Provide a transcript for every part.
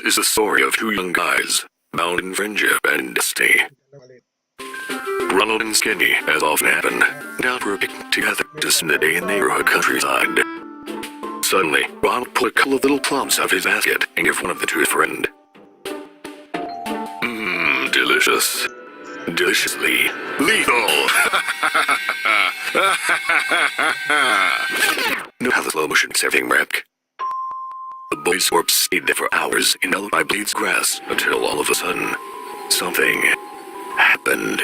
is the story of two young guys, bound in friendship and destiny. Ronald and Skinny, as often happened, went out for a picnic together to spend the day in the neighborhood countryside. Suddenly, Ronald pulled a couple of little plums out of his basket and gave one of them to his friend. Delicious. Deliciously lethal! Know how the slow motion makes everything wreck? The boy's corpse stayed there for hours in melted by Blade's grass until all of a sudden, something happened.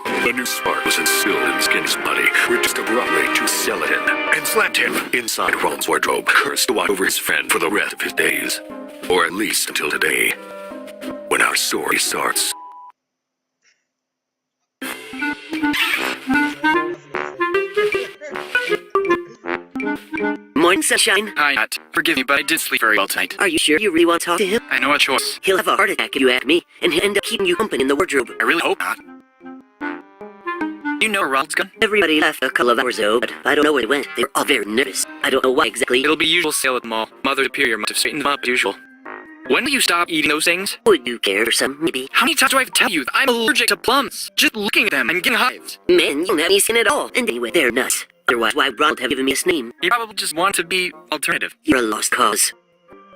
A new spark was instilled in Skinny's body, reduced abruptly to skeleton, and slammed him inside Ronald's wardrobe, cursed to watch over his friend for the rest of his days. Or at least until today, when our story starts. Morning, sunshine. Hi, Matt. Forgive me, but I did sleep very well tonight. Are you sure you really want to talk to him? I know a choice. He'll have a heart attack if you ask me, and he'll end up keeping you company in the wardrobe. I really hope not. You know where Ronald's gone? Everybody left a couple of hours ago, but I don't know where they went. They were all very nervous. I don't know why exactly. It'll be usual sale at the mall. Mother Superior must have straightened them up as usual. When will you stop eating those things? Would you care for some, maybe? How many times do I have to tell you that I'm allergic to plums? Just looking at them, I'm getting hives. Man, you don't have any skin at all. And anyway, they're nuts. Otherwise, why would Ronald have given me his name? You probably just want to be alternative. You're a lost cause.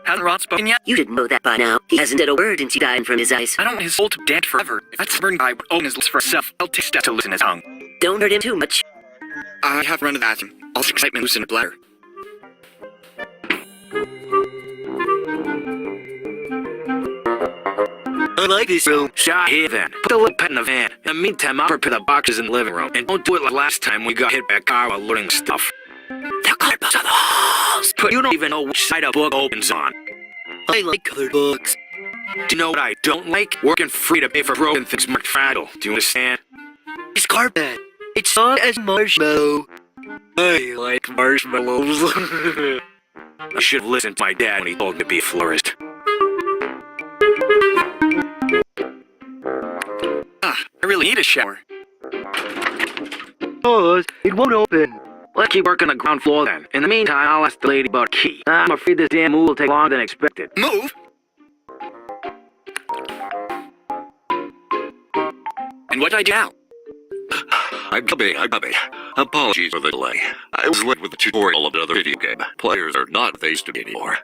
Hasn't Ron spoken yet? You should know that by now. He hasn't said a word since he died in front of his eyes. I don't want his soul to be dead forever. If that stubborn guy would open his lips for himself, I'll take steps to loosen his tongue. Don't hurt him too much. I have to run to the bathroom. All this excitement loosen a bladder. I like this room. Shot here then. Put the little pet in the van. In the meantime, I'll prepare the boxes in the living room. And don't do it like last time we got hit by a car while loading stuff. They're colored books on the walls. But you don't even know which side a book opens on. I like colored books. Do you know what I don't like? Working free to pay for broken things marked fragile. Do you understand? It's carpet. It's soft as marshmallow. I like marshmallows. I should have listened to my dad when he told me to be a florist. I really need a shower. Oh, it won't open. Let's keep working the ground floor then. In the meantime, I'll ask the lady about a key. I'm afraid this damn move will take longer than expected. Move? And what do I do now? I'm coming. Apologies for the delay. I was late with the tutorial of another video game. Players are not what they used to be anymore.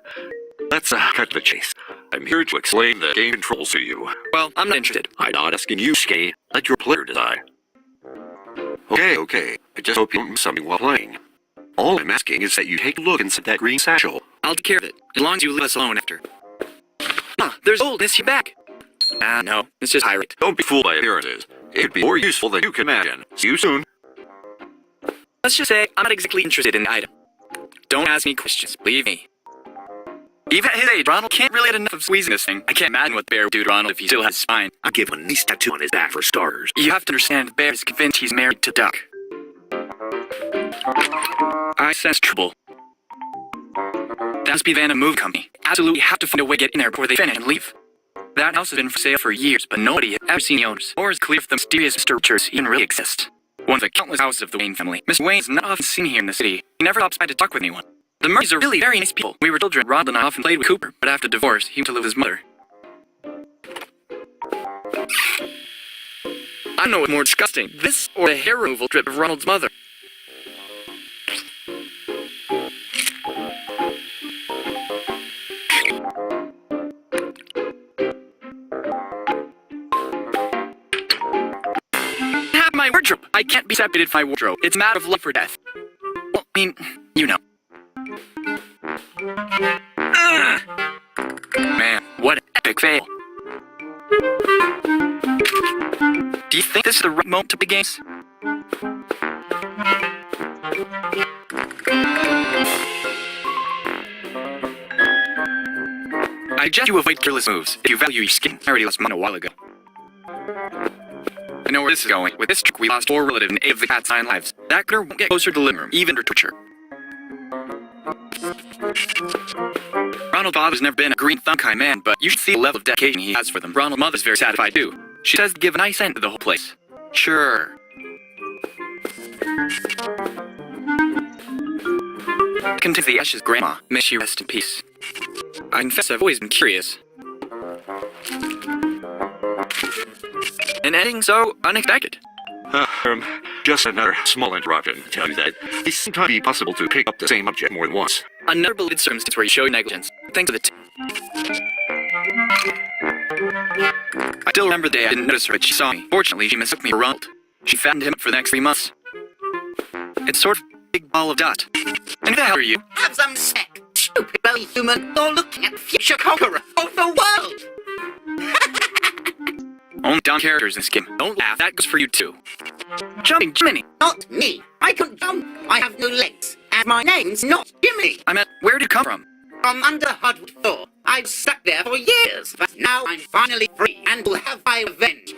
Let's cut to the chase. I'm here to explain the game controls to you. Well, I'm not interested. I'm not asking you, Skinny. Let your player decide. Okay. I just hope you don't miss something while playing. All I'm asking is that you take a look inside that green satchel. I'll take care of it, as long as you leave us alone after. There's old Miss back. No, it's just pirate. Don't be fooled by appearances. It'd be more useful than you can imagine. See you soon. Let's just say I'm not exactly interested in the item. Don't ask me questions, believe me. Even at his age, Ronald can't really get enough of squeezing this thing. I can't imagine what the bear would do to Ronald if he still has spine. I'd give him a nice tattoo on his back for starters. You have to understand, the bear is convinced he's married to Duck. I sense trouble. That must be the van of Move Company. Absolutely have to find a way to get in there before they finish and leave. That house has been for sale for years, but nobody has ever seen the owners, or is clear if the mysterious Mr. Richards even really exist. One of the countless houses of the Wayne family. Mr. Wayne is not often seen here in the city. He never stops by to talk with anyone. The Murrays are really very nice people. We were children, Ronald and I often played with Cooper, but after divorce, he went to live with his mother. I don't know what's more disgusting, this or the hair removal strip of Ronald's mother. Have my wardrobe. I can't be separated from my wardrobe. It's a matter of life or death. Well, I mean, you know. Man, what an epic fail. Do you think this is the right moment to play games? I suggest you avoid careless moves if you value your skin. I already lost mine a while ago. I know where this is going. With this trick, we lost 4 relatives and 8 of the cat's 9 lives. That critter won't get closer to the living room, even under torture. Ronald's father's never been a green thumb kind man, but you should see the level of dedication he has for them. Ronald's mother's very satisfied too. She says to give a nice end to the whole place. Sure. Contains the ashes, Grandma. May she rest in peace. I confess I've always been curious. an ending so unexpected. Just another small interruption to tell you that it's sometimes be possible to pick up the same object more than once. Another belated circumstance where you show negligence. Thanks to the I still remember the day I didn't notice her, but she saw me. Fortunately, she mistook me for Ronald. She fattened him up for the next 3 months. It's sort of a big ball of dust. And who the hell are you? Have some sick, stupid belly human. You're looking at the future conqueror of the world. Only dumb characters in this game. Don't laugh, that goes for you too. Jumping Jiminy! Not me. I can jump. I have no legs. And my name's not Jimmy. I meant, where did you come from? From under hardwood floor. I've stuck there for years, but now I'm finally free and will have my revenge.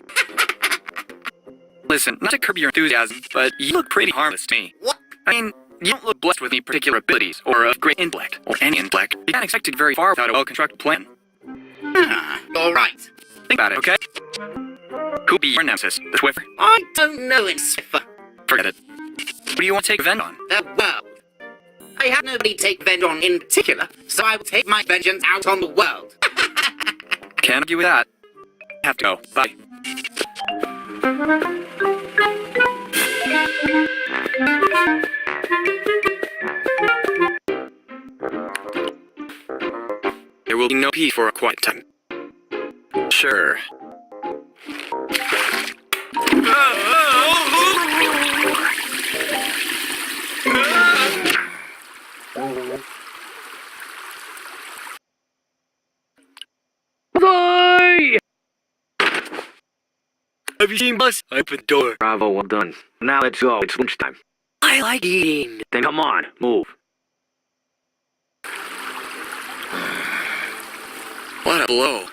Listen, not to curb your enthusiasm, but you look pretty harmless to me. What? I mean, you don't look blessed with any particular abilities, or of great intellect, or any intellect. You can't expect to get very far without a well-constructed plan. All right. Think about it, okay? Who'd be your nemesis, the Swiffer? I don't know in Swiffer. Forget it. What do you want to take revenge on? The world. I have nobody to take revenge on in particular, so I will take my vengeance out on the world. Can't argue with that. Have to go. Bye. There will be no peace for a quiet time. Sure. Have you seen Bus? Open door. Bravo, well done. Now let's go, it's lunchtime. I like eating. Then come on, move. What a blow.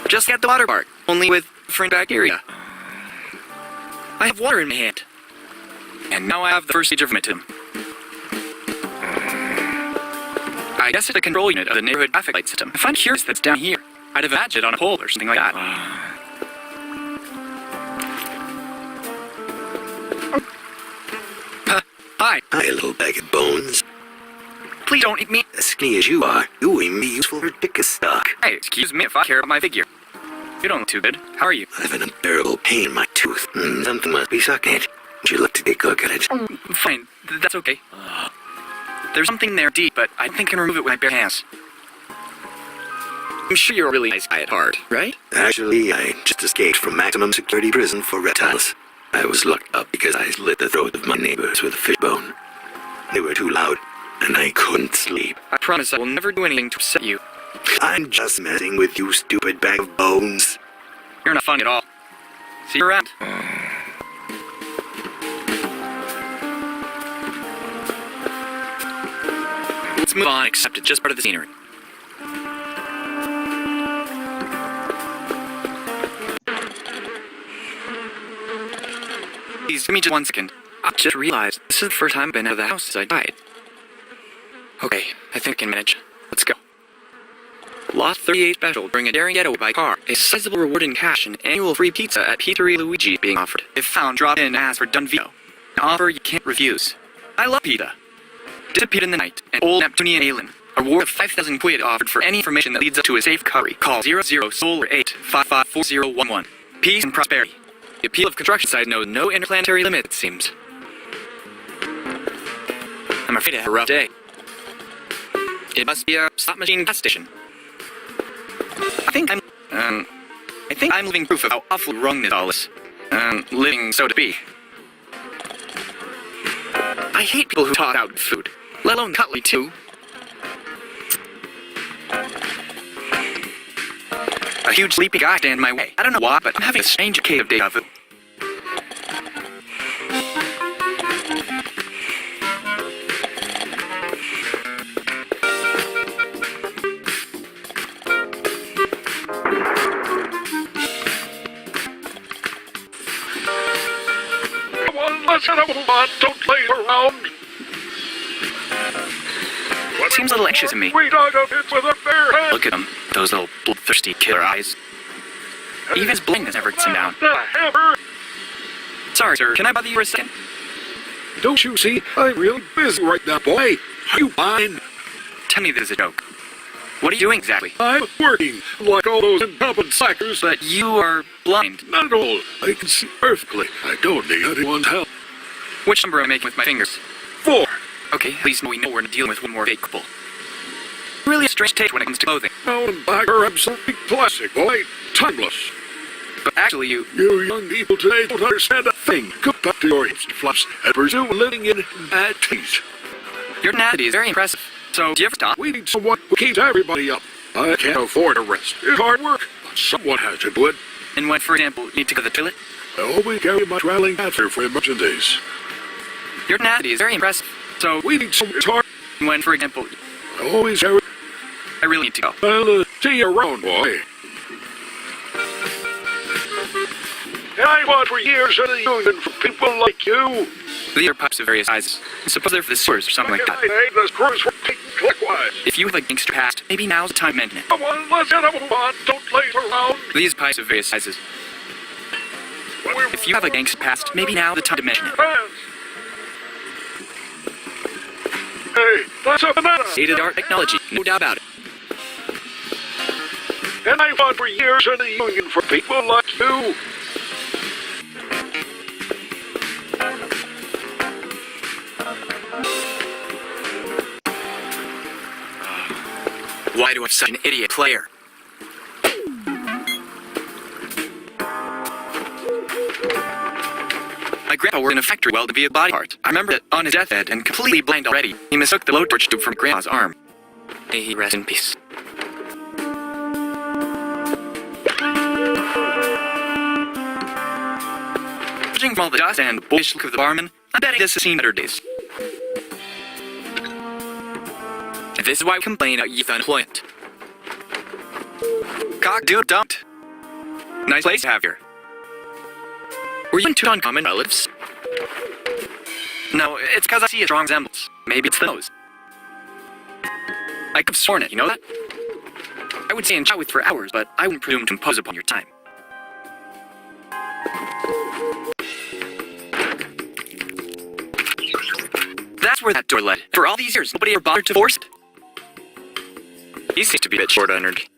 Just get the water part, only with different bacteria. I have water in my hand. And now I have the first stage of rheumatism. I guess it's a control unit of the neighborhood traffic light system. I find it curious that's down here. I'd have imagined it on a pole or something like that. Hi. Hi, little bag of bones. Please don't eat me. As skinny as you are, you will be useful for dick stock. Hey, excuse me if I care about my figure. You don't look too good. How are you? I have an unbearable pain in my tooth. Something must be sucking it. Would you like to take a look at it? Fine. That's okay. There's something there deep, but I think I can remove it with my bare hands. I'm sure you're a really nice guy at heart, right? Actually, I just escaped from maximum security prison for reptiles. I was locked up because I slit the throat of my neighbors with a fishbone. They were too loud, and I couldn't sleep. I promise I will never do anything to upset you. I'm just messing with you, stupid bag of bones. You're not funny at all. See you around. Let's move on, except it's just part of the scenery. Please, give me just 1 second. I just realized this is the first time I've been out of the house since I died. Okay, I think I can manage. Let's go. Lot 38 special during a daring getaway by car. A sizable reward in cash and annual free pizza at Pizzeria Luigi being offered. If found, drop in and ask for Dun Vito. An offer you can't refuse. I love pizza. Disappeared in the night, an old Neptunian alien. A reward of 5,000 quid offered for any information that leads up to a safe recovery. Call 00-SOLAR-855-4011. Peace and prosperity. The appeal of construction sites knows no interplanetary limit, it seems. I'm afraid I had a rough day. It must be a slot machine gas station. I think I'm living proof of how awfully wrong this all is. Living so to be. I hate people who talk out food, let alone cutlery too. A huge sleepy guy stand in my way. I don't know why, but I'm having a strange case of deja vu. Come on, let's have a move on, don't play around. Seems a little anxious to me. We dug a pit with a bare hand. Look at him, those little bloodthirsty killer eyes. Even his blindness never gets him down. The hammer. Sorry, sir, can I bother you for a second? Don't you see? I'm really busy right now, boy. Are you fine? Tell me this is a joke. What are you doing exactly? I'm working like all those incompetent slackers. But you are blind. Not at all. I can see perfectly. I don't need anyone's help. Which number am I making with my fingers? 4. Okay, at least we know we're dealing with one more fake couple. Really a strange take when it comes to clothing. Now and back are absolutely classic, boy. Timeless. But actually, you You young people today don't understand a thing. Go back to your hipster fluffs and pursue living in bad taste. your tenacity is very impressive. So, do you ever stop? We need someone who keeps everybody up. I can't afford a rest. It's hard work, but someone has to do it. And when, for example, you need to go to the toilet? I always carry my traveling catheter for emergencies. Your tenacity is very impressive. So, We need someone hard. when, for example, I always carry. I really need to go. Well, see you around, boy. And I fought for years in the union for people like you. These are pipes of various sizes. I suppose they're for the sewers or something like that. Hey, the screws were taken clockwise. If you have a gangster past, maybe now's the time to mention it. Come on, let's get a move on. Don't laze around. These pipes of various sizes. If you have a gangster past, maybe now's the time to mention it. Fans. Hey, that's a banana. State-of-the-art technology, no doubt about it. And I fought for years in the union for people like you. Why do I have such an idiot player? My grandpa worked in a factory welding via body parts. I remember that on his deathbed and completely blind already, he mistook the blowtorch tube from grandma's arm. May he rest in peace. Judging from all the dust and the boyish look of the barman, I bet this has seen better days. And this is why we complain about youth unemployment. Cock do don't. Nice place to have here. Were you in Tutankhamun relatives? No, it's because I see a strong resemblance. Maybe it's the nose. I could have sworn it, you know that? I would stay and chat with for hours, but I wouldn't presume to impose upon your time. That's where that door led. For all these years, nobody ever bothered to force it. He seems to be a bit short on energy.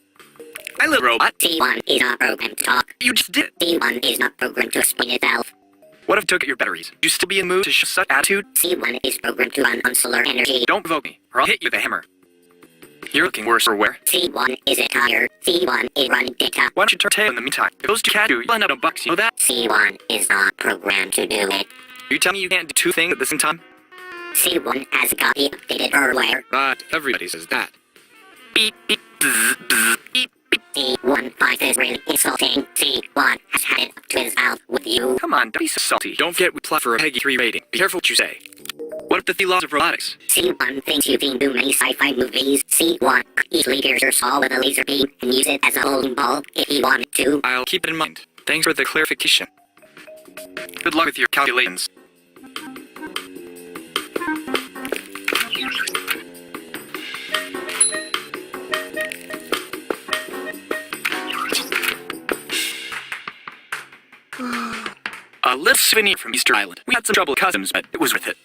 Hi, little robot. C1 is not programmed to talk. You just did it. C1 is not programmed to explain itself. What if I took out your batteries? You still be in the mood to show such attitude? C1 is programmed to run on solar energy. Don't provoke me, or I'll hit you with a hammer. You're looking worse for wear. C1 is a tired. C1 is running data. Why don't you turn tail in the meantime? If those two cats do, you'll end up in a box, you know that? C1 is not programmed to do it. You tell me you can't do two things at the same time? C1 has got the updated firmware. But everybody says that. Beep, beep, bzz, bzz, beep, beep. C1 finds this really insulting. C1 has had it up to his mouth with you. Come on, don't be so salty. Don't forget we plot for a Peggy 3 rating. Be careful what you say. What if the 3 laws of robotics? C1 thinks you've seen too many sci-fi movies. C1 could easily pierce your skull with a laser beam and use it as a bowling ball if he wanted to. I'll keep it in mind. Thanks for the clarification. Good luck with your calculations. A little souvenir from Easter Island. We had some trouble with customs, but it was worth it.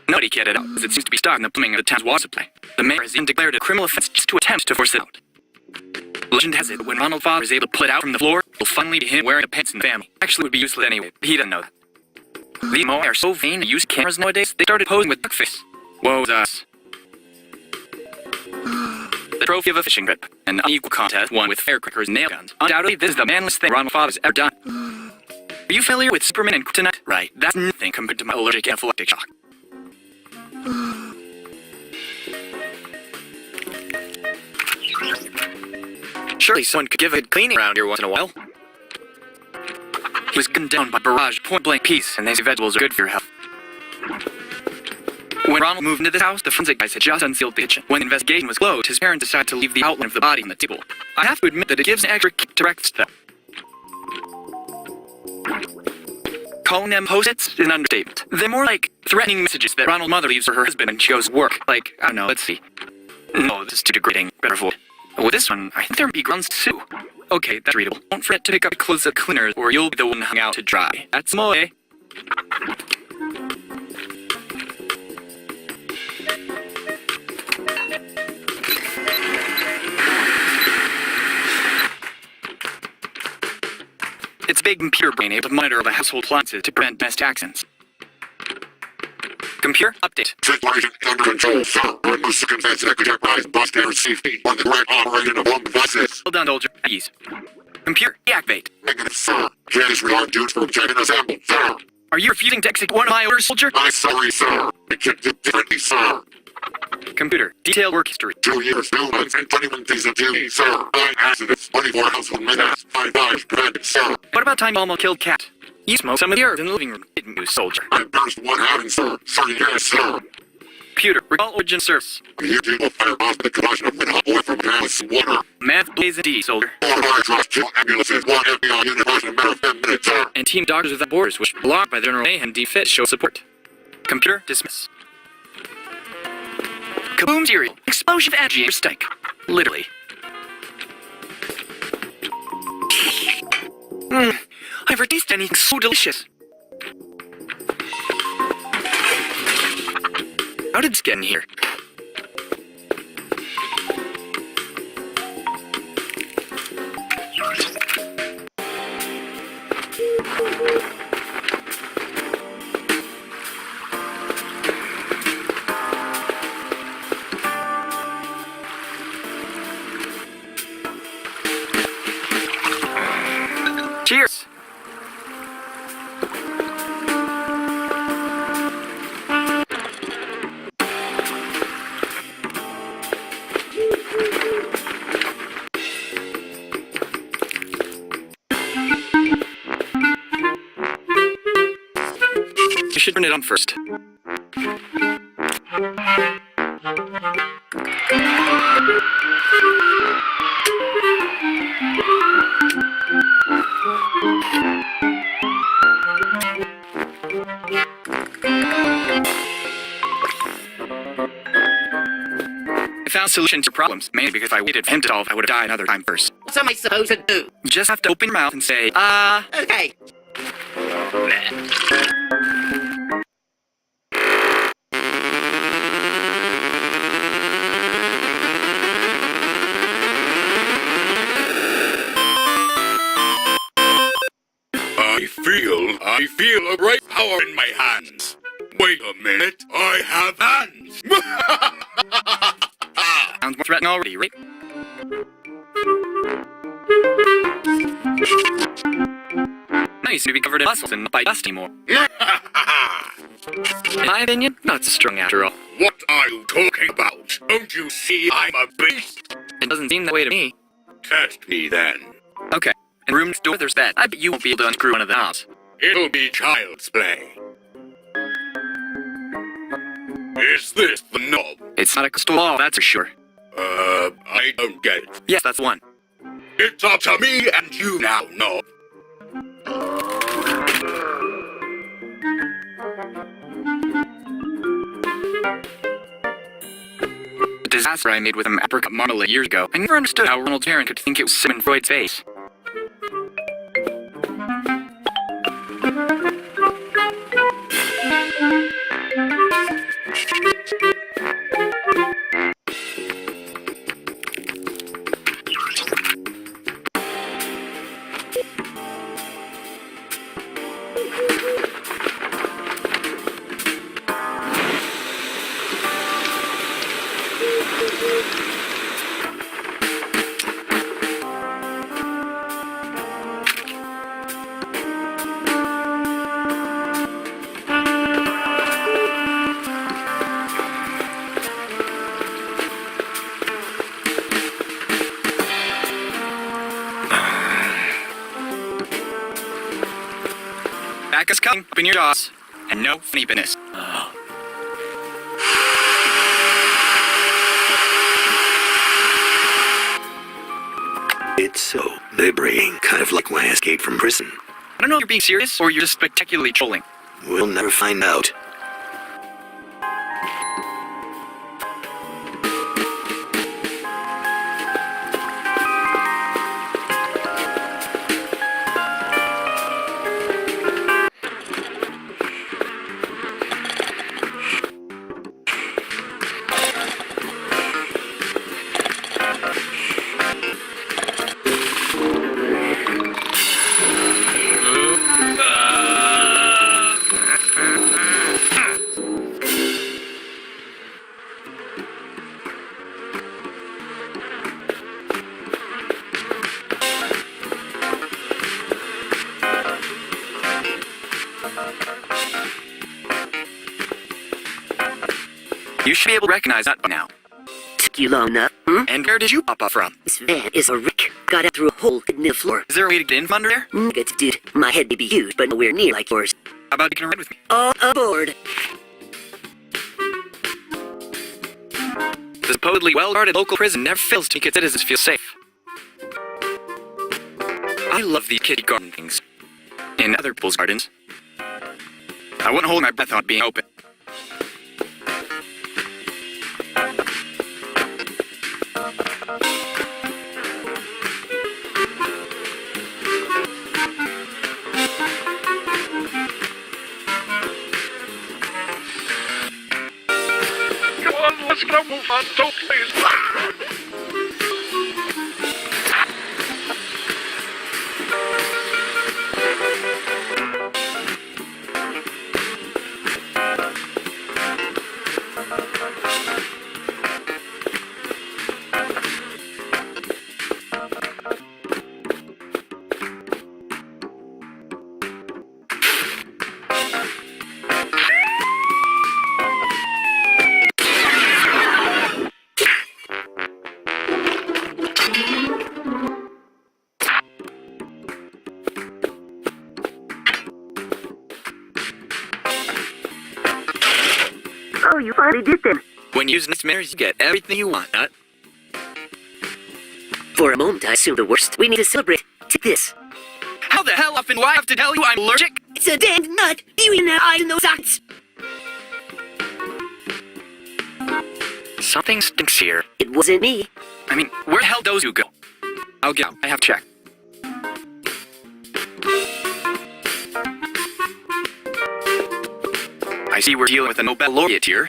Nobody cared it out, as it seems to be stopping the plumbing of the town's water supply. The mayor has even declared it a criminal offense just to attempt to force it out. Legend has it that when Ronald's father is able to pull it out from the floor, it'll finally be him wearing the pants in the family. Actually, it would be useless anyway, but he doesn't know that. These Moai are so vain to use cameras nowadays, they started posing with duckface. Woe's us. The trophy of a fishing trip, an unequal contest won with firecrackers and nail guns. Undoubtedly, this is the manliest thing Ronald's father's ever done. Are you familiar with Superman and Kryptonite? Right, that's nothing compared to my allergic anaphylactic shock. Surely someone could give a good cleaning around here once in a while. He was gunned down by barrage point-blank piece, and they say vegetables are good for your health. When Ronald moved into this house, the forensic guys had just unsealed the kitchen. When the investigation was closed, his parents decided to leave the outline of the body on the table. I have to admit that it gives an extra kick to breakfast, though. Calling them post-its is an understatement. They're more like threatening messages that Ronald's mother leaves for her husband when she goes to work. Like, I don't know, let's see. No, this is too degrading. Better avoid. With this one, I think there might be grounds to sue. Okay, that's readable. Don't forget to pick up clothes at cleaners, or you'll be the one hung out to dry. That's moe. big computer brain able to monitor all the household appliances to prevent domestic accidents. Computer update. Situation under control, sir. Under circumstances that could jeopardize bystander safety when the correct operating of one devices. Well done, soldier. At ease. Computer deactivate. Negative, sir. Can't disregard dudes for objecting assembled, sir. Are you refusing to execute one of my orders, soldier? I'm sorry, sir. I can't do differently, sir. Computer detailed work history. 2 years, 2 months, and 21 days of duty, sir. 9 accidents, 24 household maintenance, 5 lives prevented, sir. What about time you almost killed cat? You smoked some of the earth in the living room, didn't you, soldier? I burst one having, sir. Sorry, yes, sir. Computer recall origin service. You people firebombs the collection of red hot oil from gas and water. Math blaze indeed, soldier. 4 fire trucks, 2 ambulances, 1 FBI unit in a matter of 10 minutes, sir. And Team Doctors Without Borders, which blocked by the General Mayhem defit, show support. Computer dismiss. Kaboom cereal. Explosion of energy and strike. Literally. I've never tasted anything so delicious. How did this get in here? Cheers! You should turn it on first. I found solutions to problems, mainly because if I waited for him to solve, I would have died another time first. What am I supposed to do? You just have to open your mouth and say, Okay. I feel a great power in my hands. Wait a minute, I have hands. sounds more threatening already, right? Nice to be covered in muscles and not by dust anymore. In my opinion, not so strong after all. What are you talking about? Don't you see I'm a beast? It doesn't seem that way to me. Test me then. Okay. In room next door, there's that. I bet you won't be able to unscrew one of the knobs. It'll be child's play. Is this the knob? It's not a crystal ball, that's for sure. I don't get it. Yes, that's one. It's up to me and you now, knob. The disaster I made with an apricot monolith years ago. I never understood how Ronald Tarrant could think it was Sigmund Freud's face. Back is coming, open your jaws, and no funny business. It's so liberating, kind of like when I escaped from prison. I don't know if you're being serious or you're just spectacularly trolling. We'll never find out. You should be able to recognize that by now. Took you long enough, hmm? And where did you pop up from? This van is a wreck. Got out through a hole in the floor. Is there a way to get in from under there? Nuggets, dude. My head may be huge, but nowhere near like yours. How about taking a ride with me? All aboard. The supposedly well-guarded local prison never fails to make its citizens feel safe. I love these kiddie garden things. In other people's gardens. I wouldn't hold my breath on it being open. Come on, let's go move on, don't please. Oh, you finally did them. When you use nice mirrors, you get everything you want, Nut. For a moment, I assumed the worst. We need to celebrate. Take this. How the hell often do I have to tell you I'm allergic? It's a damned nut. You in that eye and those sockets. Something stinks here. It wasn't me. I mean, where the hell those you go? I'll get out. I have to check. I see we're dealing with a Nobel laureate here.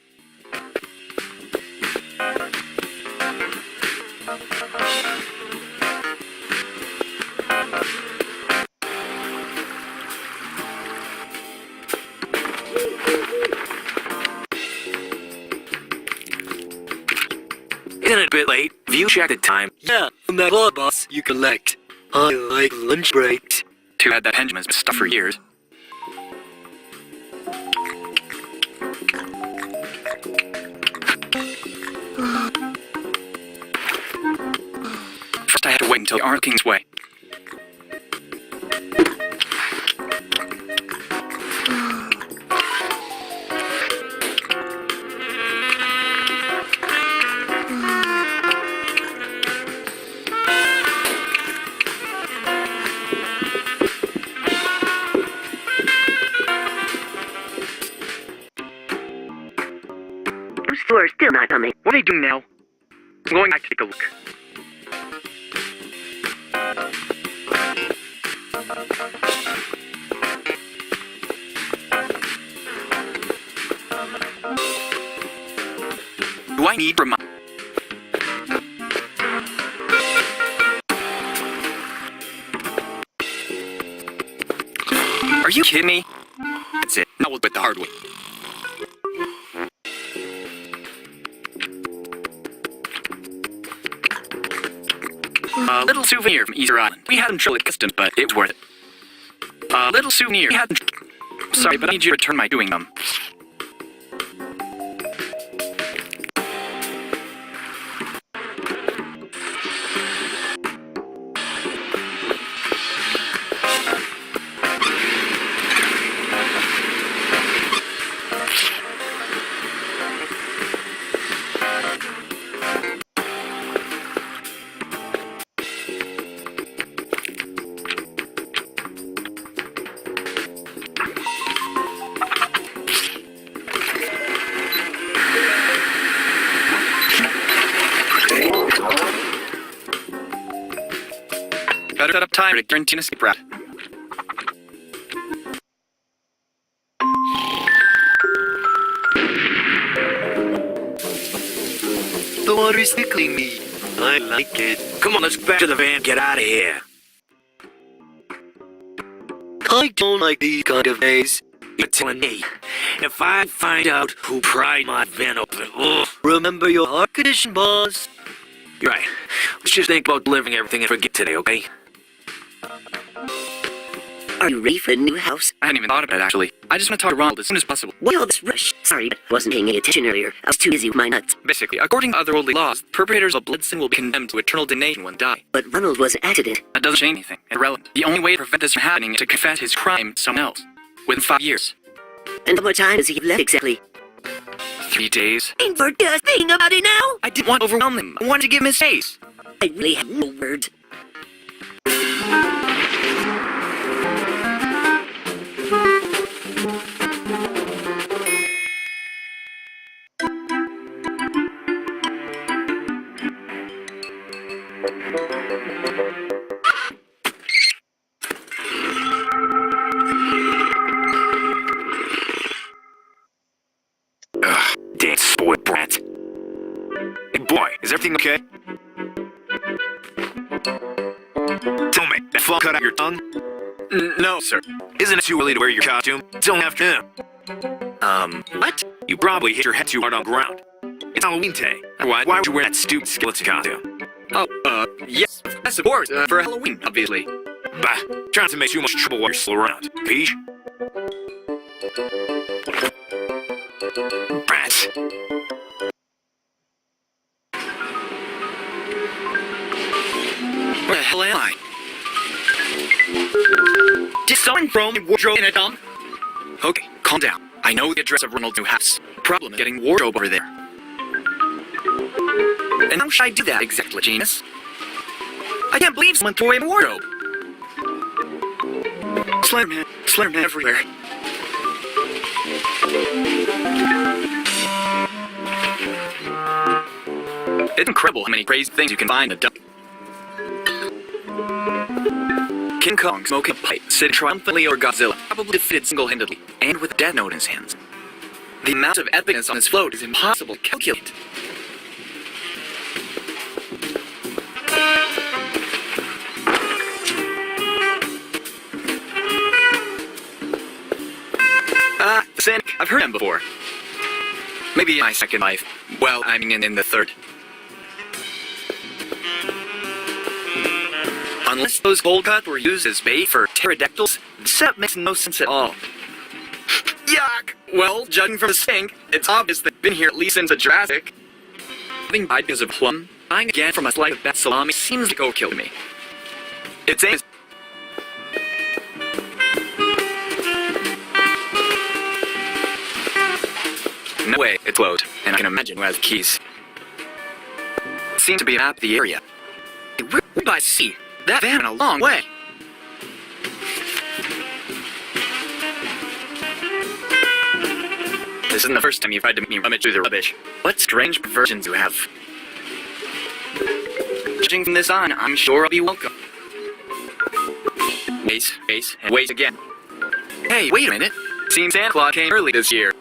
Isn't it a bit late? Have you checked the time? Yeah, from that law boss you collect. I like lunch breaks. Too bad that Benjamin's been stuck for years. First I had to wait until the Arnold King's way. Those two are still not coming. What are they doing now? I'm going back to take a look. Do I need remind? Are you kidding me? That's it. Now we'll do it the hard way. A little souvenir from Easter Island. We had them chill at customs, but it was worth it. A little souvenir. We had them. Sorry, but I need you to return my doing them. Better set up time to guarantee a escape route. The water's tickling me. I like it. Come on, let's get back to the van. Get out of here. I don't like these kind of days. You're telling me. If I find out who pried my van open, ugh. Remember your heart condition, boss. You're right. Let's just think about delivering everything and forget today, okay? Are you ready for a new house? I hadn't even thought about it, actually. I just want to talk to Ronald as soon as possible. Why all this rush? Sorry, but I wasn't paying any attention earlier. I was too busy with my nuts. Basically, according to otherworldly laws, perpetrators of blood sin will be condemned to eternal damnation when die. But Ronald was an accident. That doesn't change anything. It's irrelevant. The only way to prevent this from happening is to confess his crime to someone else. Within 5 years. And how much time does he have left exactly? 3 days. And for just thinking about it now? I didn't want to overwhelm him. I wanted to give him his space. I really have no words. Ugh, damn spoiled brat. Hey boy, is everything okay? Tell me, that fall cut out your tongue? No, sir. Isn't it too early to wear your costume? It's only afternoon. What? You probably hit your head too hard on the ground. It's Halloween day. Why would you wear that stupid skeleton costume? Oh, yes, of course, for Halloween, obviously. Bah, try not to make too much trouble while you're still around. Peach? Brats. Where the hell am I? Did someone throw my wardrobe in a dump? Okay, calm down. I know the address of Ronald's new house. The problem is getting wardrobe over there. And how should I do that exactly, Genius? I can't believe someone threw away my wardrobe. Slenderman everywhere. It's incredible how many crazy things you can find in a dump. King Kong smoking a pipe, sitting triumphantly over Godzilla, probably defeated single-handedly, and with a death note in his hands. The amount of epicness on his float is impossible to calculate. Sonic, I've heard him before. Maybe in my second life. Well, I mean in the third. Unless those cold cuts were used as bait for pterodactyls, this setup makes no sense at all. Yuck! Well, judging from the stink, it's obvious they've been here at least since the Jurassic. Having died because of plum, dying again from a slice of bad salami seems like overkill to me. It's a... No way, it's loaded, and I can imagine who has the keys. Seems to be a map of the area. We're by sea. That van went a long way. This isn't the first time you've tried to make me rummage through the rubbish. What strange perversions you have. Judging from this on, I'm sure I'll be welcome. Wait, and wait again. Hey, wait a minute. Seems Santa Claus came early this year.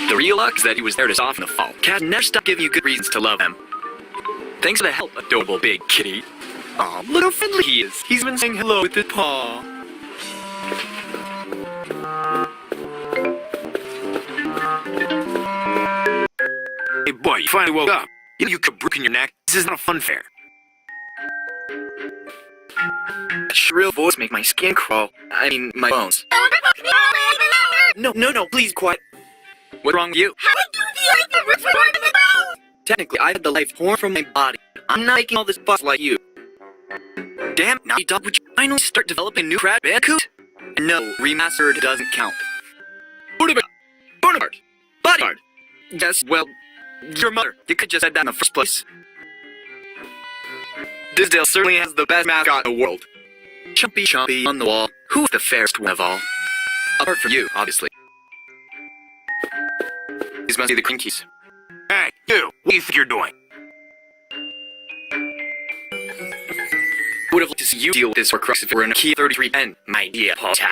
The real luck is that he was there to soften the fall. Cats never stop giving you good reasons to love him. Thanks for the help, adorable big kitty. Aw, look how friendly he is. He's been saying hello with his paw. Hey boy, you finally woke up. You could broken your neck. This isn't a fun fair. That shrill voice make my skin crawl. I mean, my bones. No, please, quiet. What's wrong with you? Technically, I had the life torn from my body. I'm not making all this fuss like you. Damn, Naughty Dog, would you finally start developing a new Crash Bandicoot? No, remastered doesn't count. Bodyguard! Yes, well, your mother. You could just said that in the first place. Disdale certainly has the best mascot in the world. Chumpy on the wall. Who's the fairest one of all? Apart from you, obviously. These must be the Crinkies. Hey, you! What do you think you're doing? Would have liked to see you deal with this Horcrux if it were in a key 3310, my dear Potter.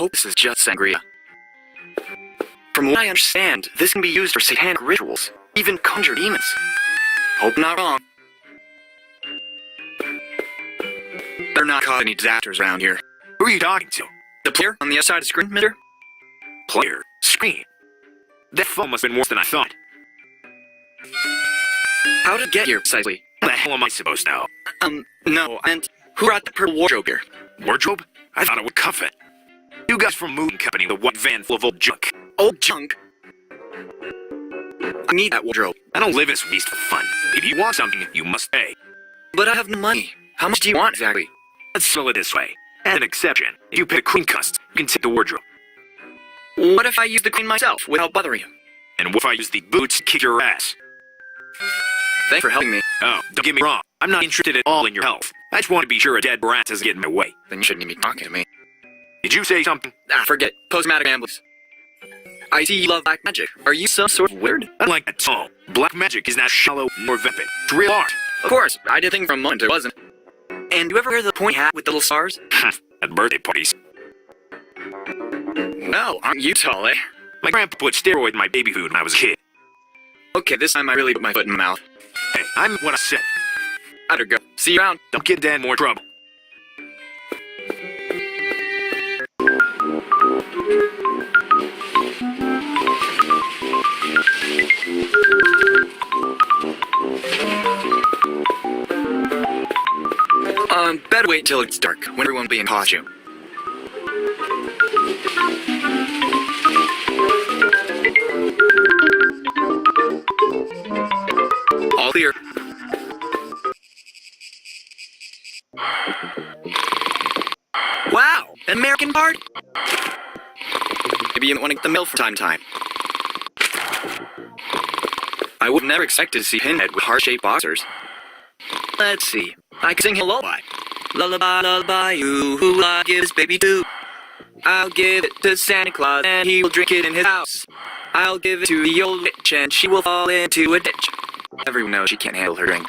hope this is just sangria. From what I understand, this can be used for satanic rituals, even conjure demons. Hope not wrong. Better not cause any disasters around here. Who are you talking to? The player on the other side of the screen, mister? Player? Screen? That phone must have been worse than I thought. How did it get here, precisely? How the hell am I supposed to know? No, and who brought the purple wardrobe here? Wardrobe? I thought it would cuff it. You guys from Moon Company, the white van full of old junk. Old junk? I need that wardrobe. I don't live in this beast for fun. If you want something, you must pay. But I have no money. How much do you want exactly? Let's settle it this way. As an exception, if you pay a queen cost, you can take the wardrobe. What if I use the queen myself without bothering you? And what if I use the boots to kick your ass? Thanks for helping me. Oh, don't get me wrong. I'm not interested at all in your health. I just want to be sure a dead brat doesn't get in my way. Then you shouldn't even be talking to me. Did you say something? Forget it. Post-traumatic ambush. I see you love black magic. Are you some sort of wizard? I like that song. Black magic is not shallow nor vapid. It's real art. Of course. I did think for a moment it wasn't. And do you ever wear the pointy hat with the little stars? At birthday parties. No, aren't you tall, eh? My grandpa put steroid in my baby food when I was a kid. Okay, this time I really put my foot in my mouth. Hey, I meant what I said. I better go. See you around. Don't get Dad in more trouble. Better wait till it's dark, when everyone will be in costume. All clear. Wow! An American party? Maybe you want to get the mail from time to time. I would never expected to see Pinhead with heart-shaped boxers. Let's see. I can sing him a lullaby. Lullaby, lullaby, you who I give his baby to. I'll give it to Santa Claus and he will drink it in his house. I'll give it to the old witch and she will fall into a ditch. Everyone knows she can't handle her drink.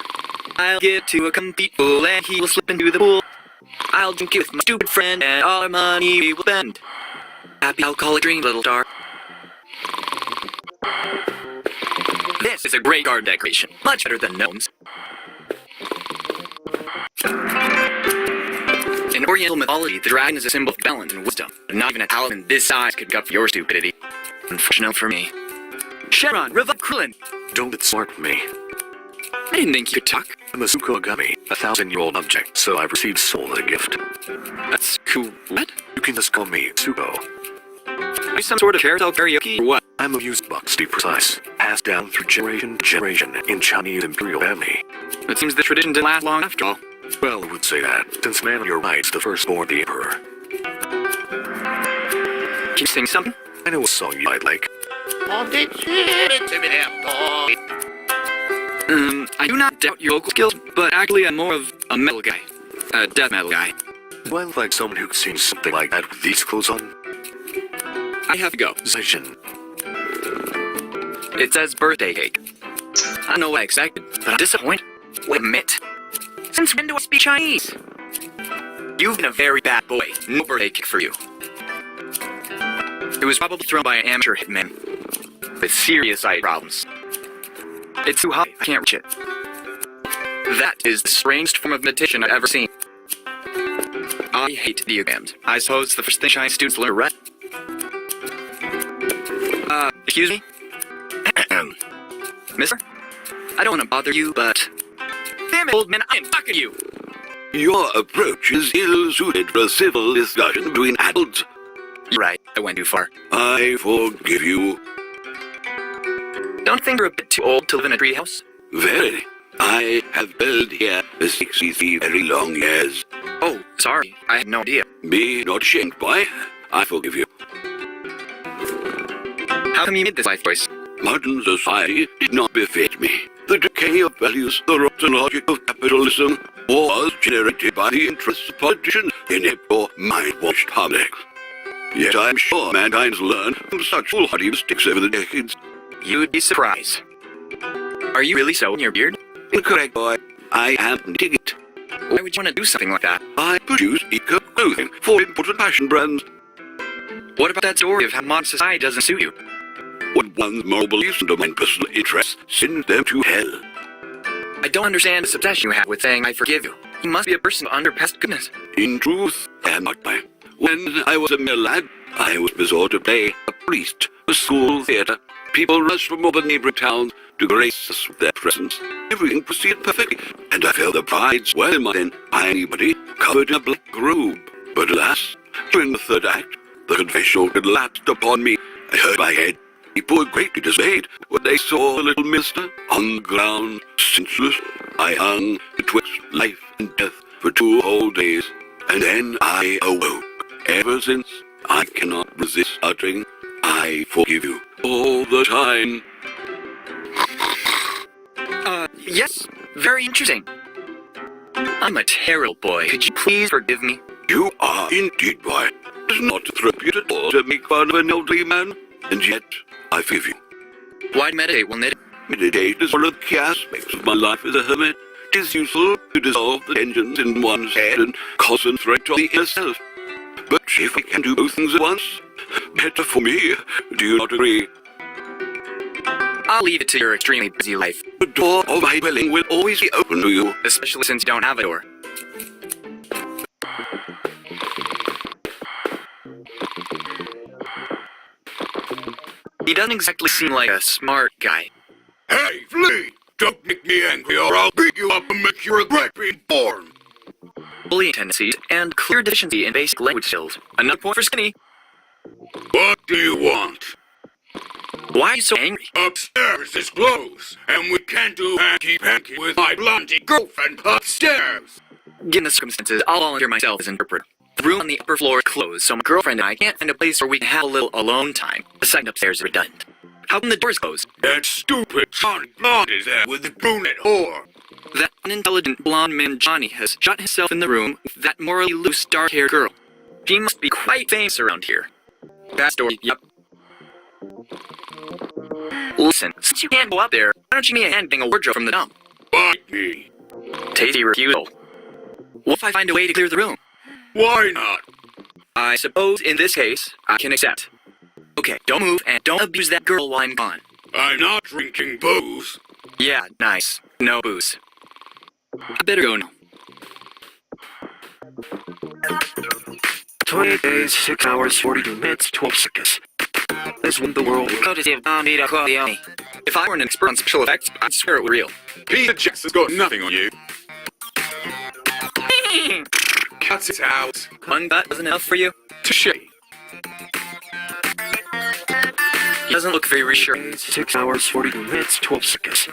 I'll give it to a complete fool and he will slip into the pool. I'll drink it with my stupid friend and all our money we will spend. Happy alcoholic drink, little star. This is a great garden decoration, much better than gnomes. In Oriental mythology, the dragon is a symbol of balance and wisdom, but not even a talisman this size could gut for your stupidity. Unfortunate for me. Sharon, revive Krillin! Don't get smart with me. I didn't think you could talk. I'm a Sukogami, 1,000-year-old object, so I've received soul as a gift. That's cool. What? You can just call me Suko. Are you some sort of carousel karaoke or what? I'm a music box to be precise, passed down through generation to generation in Chinese imperial family. It seems the tradition didn't last long after all. Well, I would say that, since man on your right's the firstborn of the emperor. Can you sing something? I know a song you might like. I do not doubt your vocal skills, but actually I'm more of a metal guy. A death metal guy. Do I look like someone who could sing something like that with these clothes on? I have to go. Zation. It says birthday cake. I don't know what I expected, but I'm disappointed. Wait a minute. Since when do I speak Chinese? You've been a very bad boy. No birthday cake for you. It was probably thrown by an amateur hitman with serious eye problems. It's too high, I can't reach it. That is the strangest form of meditation I've ever seen. I hate video games. I suppose it's the first thing Chinese students learn to read. Excuse me? Mister? I don't want to bother you, but... Damn it, old man, I am fucking you! Your approach is ill-suited for a civil discussion between adults. You're right, I went too far. I forgive you. Don't think you're a bit too old to live in a treehouse? Very. I have built here for 63 very long years. Oh, sorry, I had no idea. Be not ashamed, boy. I forgive you. How come you made this life choice? Modern society did not befit me. The decay of values, the rotten logic of capitalism, was generated by the interests of politicians in a poor, mind-washed public. Yet I am sure mankind's learned from such foolhardy mistakes over the decades. You'd be surprised. Are you really sewing your beard? Incorrect, boy. I am knitting it. Why would you want to do something like that? I produce eco-clothing for important fashion brands. What about that story of how modern society doesn't suit you? What one's moral beliefs and my personal interests send them to hell. I don't understand this obsession you have with saying I forgive you. You must be a person of underpast goodness. In truth, I am not I. When I was a mere lad, I was besought to play a priest, a school theatre. People rushed from over neighboring towns to grace us with their presence. Everything proceeded perfectly, and I felt the brides welcome then by anybody covered in a black robe. But alas, during the third act, the confessional had lapsed upon me. I heard my head. People were greatly dismayed when they saw the little minister on the ground, senseless. I hung betwixt life and death for 2 whole days, and then I awoke. Ever since, I cannot resist uttering, I forgive you, all the time. Yes, very interesting. I'm a terrible boy. Could you please forgive me? You are indeed, boy. It's not therapeutic at all to make fun of an elderly man, and yet I forgive you. Why meditate while knitting? Meditate is one of the key aspects of my life as a hermit. It is useful to dissolve the tensions in one's head and concentrate on the inner self. But if we can do both things at once, better for me. Do you not agree? I'll leave it to your extremely busy life, The door of my dwelling will always be open to you. especially since you don't have a door. He doesn't exactly seem like a smart guy. Hey, Flea! Don't make me angry or I'll beat you up and make you regret being born! Bullying tendencies and clear deficiency in basic language skills. Another point for Skinny. What do you want? Why are you so angry? Upstairs is closed, and we can't do hanky-panky with my blondie girlfriend upstairs! Given the circumstances, I'll volunteer myself as interpreter. The room on the upper floor is closed, so my girlfriend and I can't find a place where we can have a little alone time. The second upstairs is redundant. How come the door is closed? That stupid Johnny Blonde is there with the brunette whore! That unintelligent blonde man Johnny has shut himself in the room with that morally loose dark-haired girl. She must be quite famous around here. Backstory, yep. Listen, since you can't go up there, why don't you give me a hand getting a wardrobe from the dump? Bite me! Tasty refusal. What if I find a way to clear the room? Why not? I suppose in this case, I can accept. Okay, don't move and don't abuse that girl while I'm gone. I'm not drinking booze. Yeah, nice. No booze. I better go now. 28 days, 6 hours, 42 minutes, 12 seconds. Let's win the world. Courtesy of Bandita Corleone. If I were an expert on special effects, I'd swear it was real. Peter Jackson's got nothing on you. Cut it out. One butt wasn't enough for you? Touche. He doesn't look very reassuring. 6 hours, 42 minutes, 12 seconds.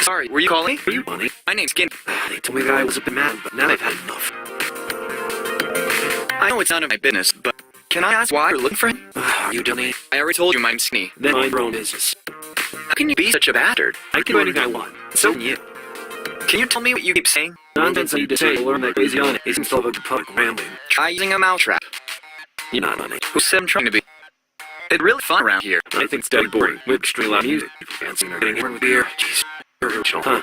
Sorry, were you calling? Are you funny? My name's Skin. They told me that I was a bit mad, but now I've had enough. I know it's none of my business, but can I ask why you're looking for him? Are you dummy? I already told you I'm Skinny. Then mind your own business. How can you be such a bastard? I can do anything I want. So can you. Can you tell me what you keep saying? Nonsense I need to say to learn that crazy on it isn't still about public rambling. Try using a mousetrap. You're not on it. Who said I'm trying to be? It's really fun around here. I think it's dead boring with extremely loud music. People dancing or getting hammered with beer. Jeez. Original, huh?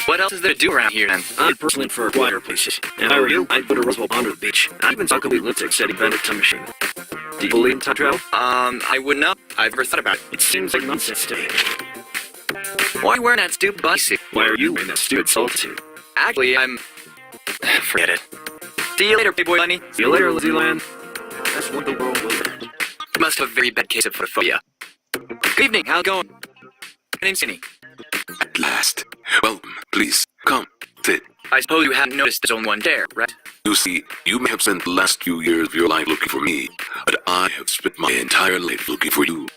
What else is there to do around here then? I'd personally prefer quieter places. If I were you, I'd put a Roosevelt under the beach. I'd even talk complete lipstick setting invented time machine. Do you believe in time travel? I wouldn't know. I've never thought about it. It seems like nonsense to me. Why are you wearing that stupid bodysuit? Why are you wearing that stupid solitude? Actually, forget it. See you later, big boy bunny. See you later, Lizzie Land. That's what the world will learn. You must have a very bad case of photophobia. Good evening, how's it going? My name's Skinny. At last. Welcome. Please, come. Sit. I suppose you haven't noticed there's only one there, right? You see, you may have spent the last few years of your life looking for me, but I have spent my entire life looking for you.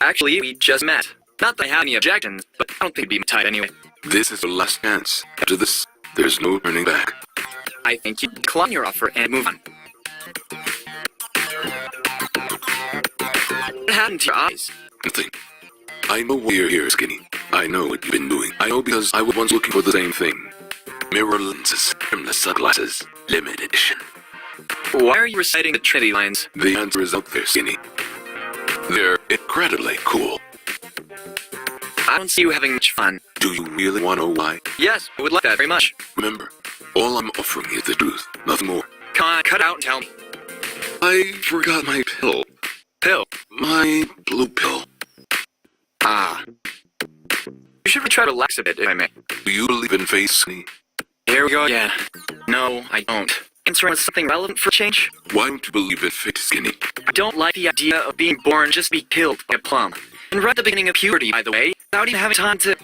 Actually, we just met. Not that I have any objections, but I don't think it'd be tight anyway. This is your last chance. After this, there's no turning back. I think you decline your offer and move on. What happened to your eyes? Nothing. I know why you're here, Skinny. I know what you've been doing. I know because I was once looking for the same thing. Mirror lenses, rimless sunglasses, limited edition. Why are you reciting the Trinity lines? The answer is out there, Skinny. They're incredibly cool. I don't see you having much fun. Do you really want to know why? Yes, I would like that very much. Remember, all I'm offering is the truth, nothing more. Come on, cut out and tell me. I forgot my pill. Pill. My blue pill. Ah. You should try to relax a bit, if I may. Do you believe in fate, Skinny? Here we go again. No, I don't. Answering with something relevant for change? Why don't you believe in fate, Skinny? I don't like the idea of being born just to be killed by a plum. And right at the beginning of puberty, by the way, without even having time to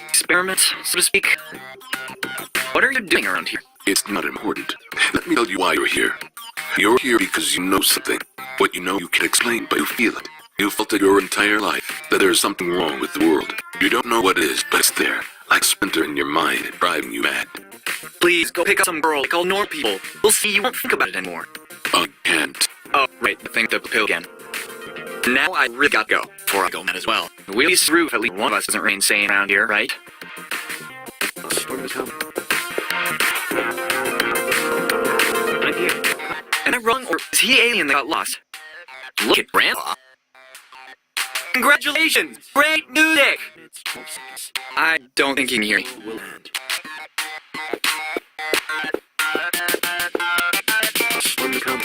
experiment, so to speak. What are you doing around here? It's not important. Let me tell you why you're here. You're here because you know something. What you know you can explain, but you feel it. You felt it your entire life, that there's something wrong with the world. You don't know what it is, but it's there, like a splinter in your mind, driving you mad. Please, go pick up some girl like all normal people. We'll see you won't think about it anymore. I can't. Oh, right, I think the pill again. Now I really gotta go, before I go mad as well. We'll be through if at least one of us doesn't remain sane around here, right? I'm here. Am I wrong, or is he alien that got lost? Look at Grandpa. Congratulations! Great music! It's 12 seconds. I don't think he can hear me. Will end. Storm to come.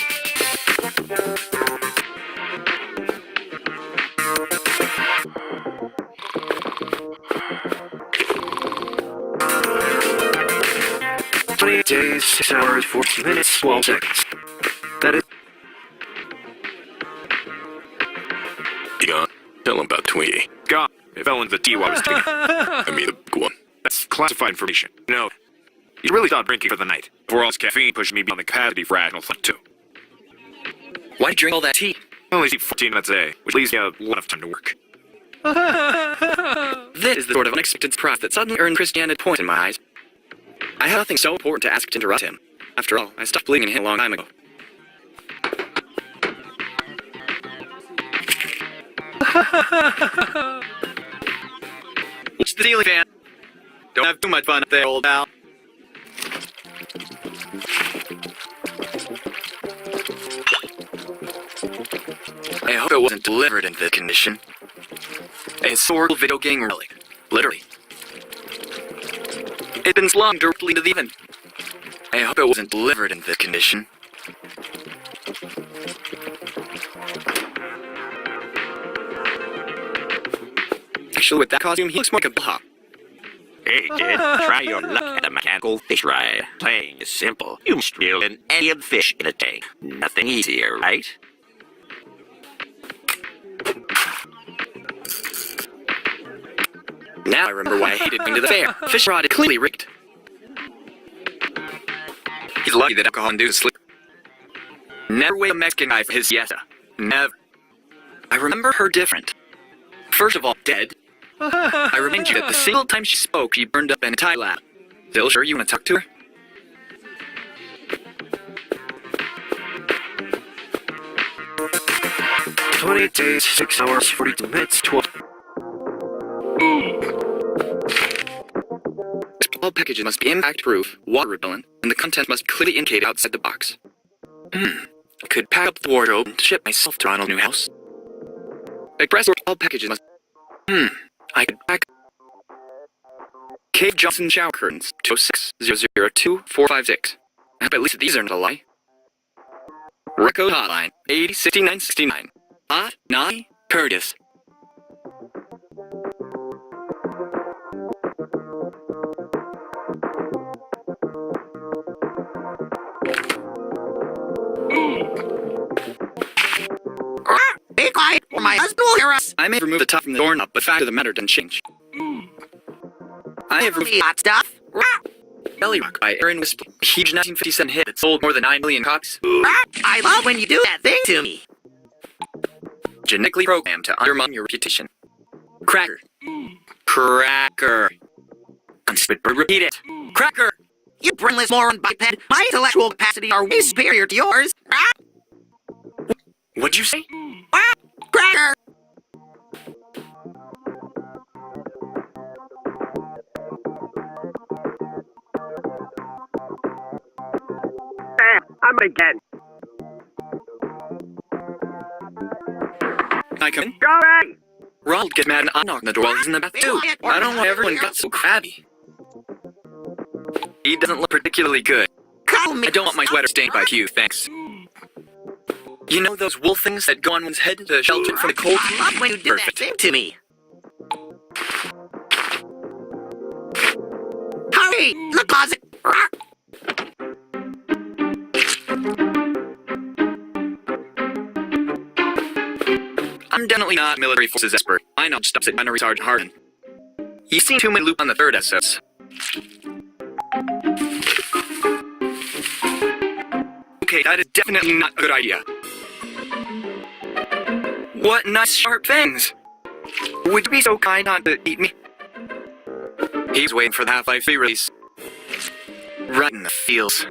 Days, 6 hours, 14 minutes, 12 seconds. That is. Yeah, tell him about Twinkie. God, it fell into the tea while I was taking it. I mean, the big one. That's classified information. No, you really stopped drinking for the night. For all this caffeine pushing me beyond the capacity for rational thought, too. Why'd you drink all that tea? I only sleep 14 minutes a day, which leaves me a lot of time to work. This is the sort of unexpected surprise that suddenly earned Christianity points in my eyes. I had nothing so important to ask to interrupt him. After all, I stopped believing in him a long time ago. What's the deal, fan? Don't have too much fun up there, old pal. I hope it wasn't delivered in this condition. A historical video game relic. Literally. It's been slung directly to the oven. I hope it wasn't delivered in this condition. Actually, with that costume, he looks more like a bellhop. Hey kid, try your luck at a mechanical fish ride. Playing is simple. You must reel in any of the fish in a tank. Nothing easier, right? Now I remember why I hated going to the fair. Fish rod is clearly rigged. He's lucky that alcohol-induced sleep. Never wake a Mexican guy for his siesta. Never. I remember her different. First of all, dead. I remind you that the single time she spoke, she burned up an entire lab. Still sure you want to talk to her? $28 days, 6 hours, 42 minutes, 12. All packages must be impact-proof, water-repellent, and the content must clearly indicate outside the box. I could pack up the wardrobe and ship myself to Ronald's new house. Express all packages must... I could pack... Cave Johnson shower curtains, 206-002-456. I hope at least these aren't a lie. Record hotline, 806969. Hot, naughty, Curtis. Be quiet, or my husband will hear us. I may remove the top from the doorknob, but the fact of the matter doesn't change. I have removed Hot stuff. Belly Rock by Aaron Wisp, a huge 1957 hit that sold more than 9 million copies. I love when you do that thing to me. Genetically programmed to undermine your reputation. Cracker. Cracker. Unspitbird, repeat it. Cracker. You brainless moron biped. My intellectual capacity are way superior to yours. What'd you say? Cracker. I'm again. I come in? Go away! Ronald gets mad and I knock on the door while he's in the bath too. I don't know why everyone got so crabby. He doesn't look particularly good. Call me. I don't want my sweater stained by Hugh, thanks. You know those wolf things that go on one's head to shelter it from the cold? Love when you do Perfect. that thing to me. Hurry! In the closet! I'm definitely not military forces expert. I know stuff at Gunnery Sergeant Harden. You've seen too many loop on the 3rd SS. Okay, that is definitely not a good idea. What nice sharp fangs! Would you be so kind not to eat me? He's waiting for the Half-Life 3 release. Right in the feels.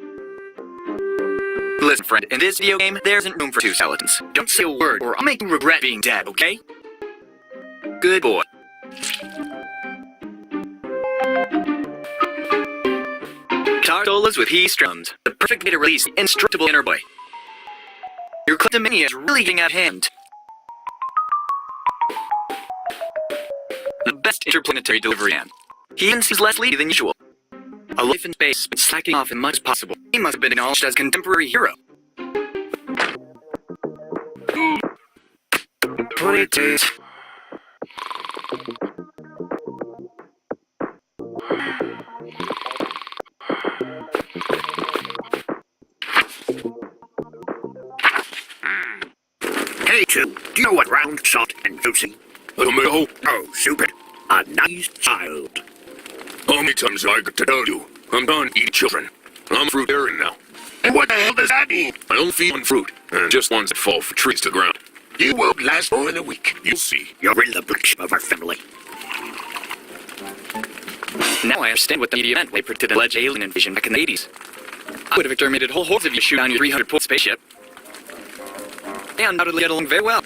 Listen, friend, in this video game, there isn't room for 2 skeletons. Don't say a word, or I'll make you regret being dead, okay? Good boy. Guitar solos with he strums. The perfect way to release the indestructible inner boy. Your kleptomania is really getting out of hand. The best interplanetary delivery man. He even seems less leady than usual. A life in space, but slacking off as much as possible. He must have been acknowledged as a contemporary hero. 20 days. Hey, Chip, do you know what round, short, and juicy? No. Oh, stupid. A nice child. How many times I got to tell you? I'm done eating children. I'm fruitarian now. And what the hell does that mean? I only feed on fruit, and just ones that fall from trees to the ground. You won't last more than a week. You'll see. You're in the black sheep of our family. Now I understand what the media meant when they predicted the alleged alien invasion back in the 80s. I would have exterminated whole hordes of you to shoot down your 300-point spaceship. They undoubtedly get along very well.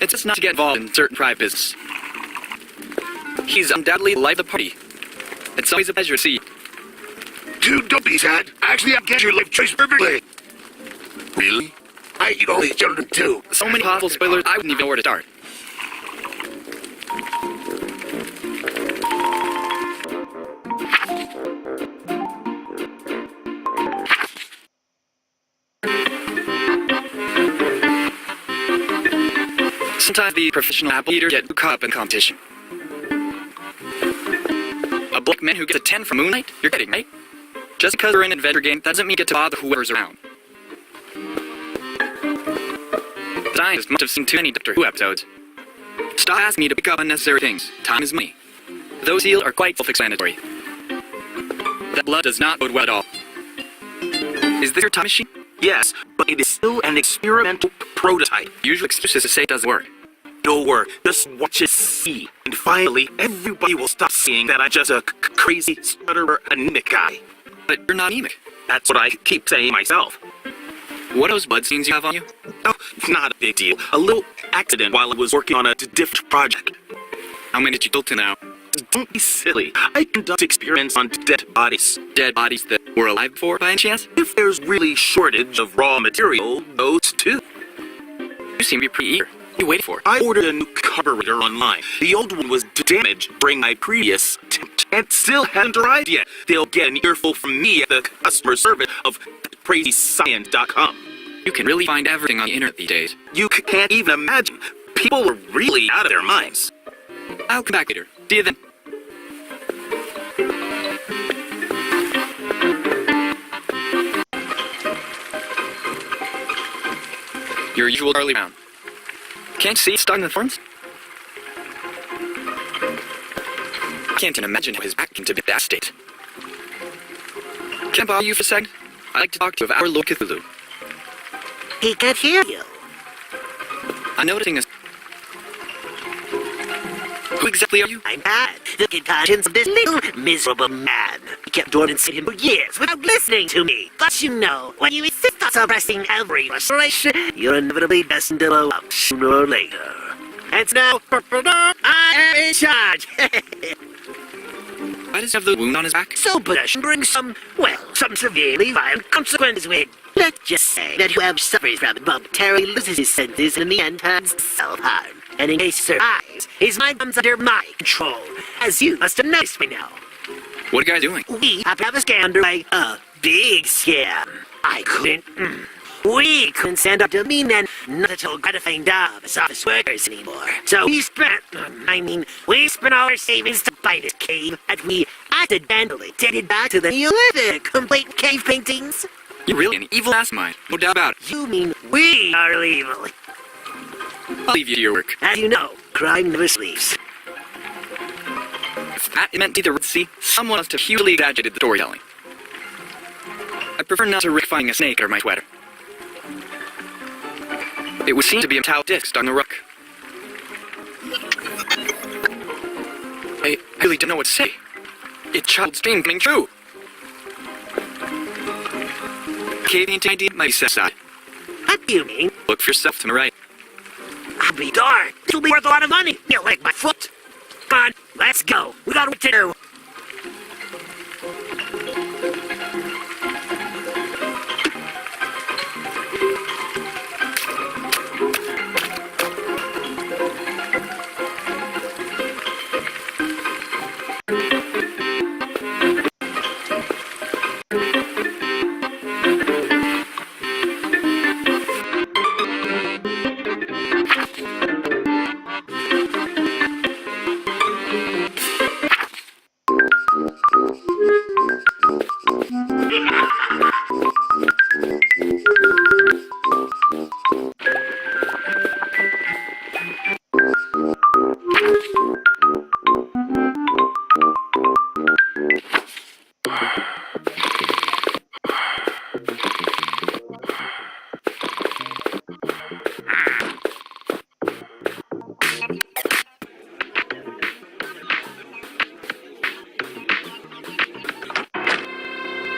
It's just not to get involved in certain private business. He's undoubtedly the life of the party. It's always a pleasure to see. Dude, don't be sad. Actually, I get your life choice perfectly. Really? I eat all these children, too. So many possible spoilers, I wouldn't even know where to start. Sometimes the professional apple eaters get caught up in competition. A black man who gets a 10 from Moonlight? You're kidding, right? Just because we're in an adventure game, that doesn't mean you get to bother whoever's around. Scientists must have seen too many Doctor Who episodes. Stop asking me to pick up unnecessary things. Time is money. Those seals are quite self-explanatory. That blood does not bode well at all. Is this your time machine? Yes, but it is still an experimental prototype. Usual excuses to say it doesn't work. Don't worry, just watch it see. And finally, everybody will stop saying that I'm just a crazy, stutterer, anemic guy. But you're not anemic. That's what I keep saying myself. What are those blood stains you have on you? Oh, not a big deal. A little accident while I was working on a different project. How many did you kill to now? Don't be silly. I conduct experiments on dead bodies. Dead bodies that were alive before, by any chance? If there's really shortage of raw material, those too. You seem to be pretty eager. What are you waiting for? I ordered a new carburetor online. The old one was damaged during my previous attempt and still hasn't arrived yet. They'll get an earful from me at the customer service of crazyscience.com. You can really find everything on the internet these days. You can't even imagine. People are really out of their minds. I'll come back later. See you then. Your usual Charlie Brown. Can't you see it's stuck in the thorns? I can't even imagine how his back came to be that state. Can I bother you for a second? I'd like to talk to you about our Lord Cthulhu. He can't hear you. I'm noticing a... Who exactly are you? I'm bad. The good conscience of this little miserable man. He kept dormant in him for years without listening to me. But you know, when you insist on suppressing every restoration, you're inevitably destined to blow up sooner or later. And now, I am in charge. Why does he have the wound on his back? So possession brings some severely violent consequences with it. Let's just say that whoever suffers from it momentarily loses his senses and in the end turns to self-harm. And in case he survives, his mind comes under my control, as you must have noticed by now. What are you guys doing? We have to have a scam underway. A big scam. I couldn't We couldn't stand up to mean and not at all gratifying job as office workers anymore. So we spent all our savings to buy this cave, and we accidentally did it back to the Neolithic, complete with cave paintings. You're really an evil ass mind, no doubt about it. You mean we are evil. I'll leave you to your work. As you know, crime never sleeps. If that meant either Red Sea, someone must have hugely exaggerated the storytelling. I prefer not to risk finding a snake under my sweater. It would seem to be a metallic disc on the rook. I really don't know what to say. It's child's dream coming true. Cave painting idea might be set aside. What do you mean? Look for yourself to my right. I'll be darned. This'll be worth a lot of money. You like my foot? Come on, let's go. We got work to do.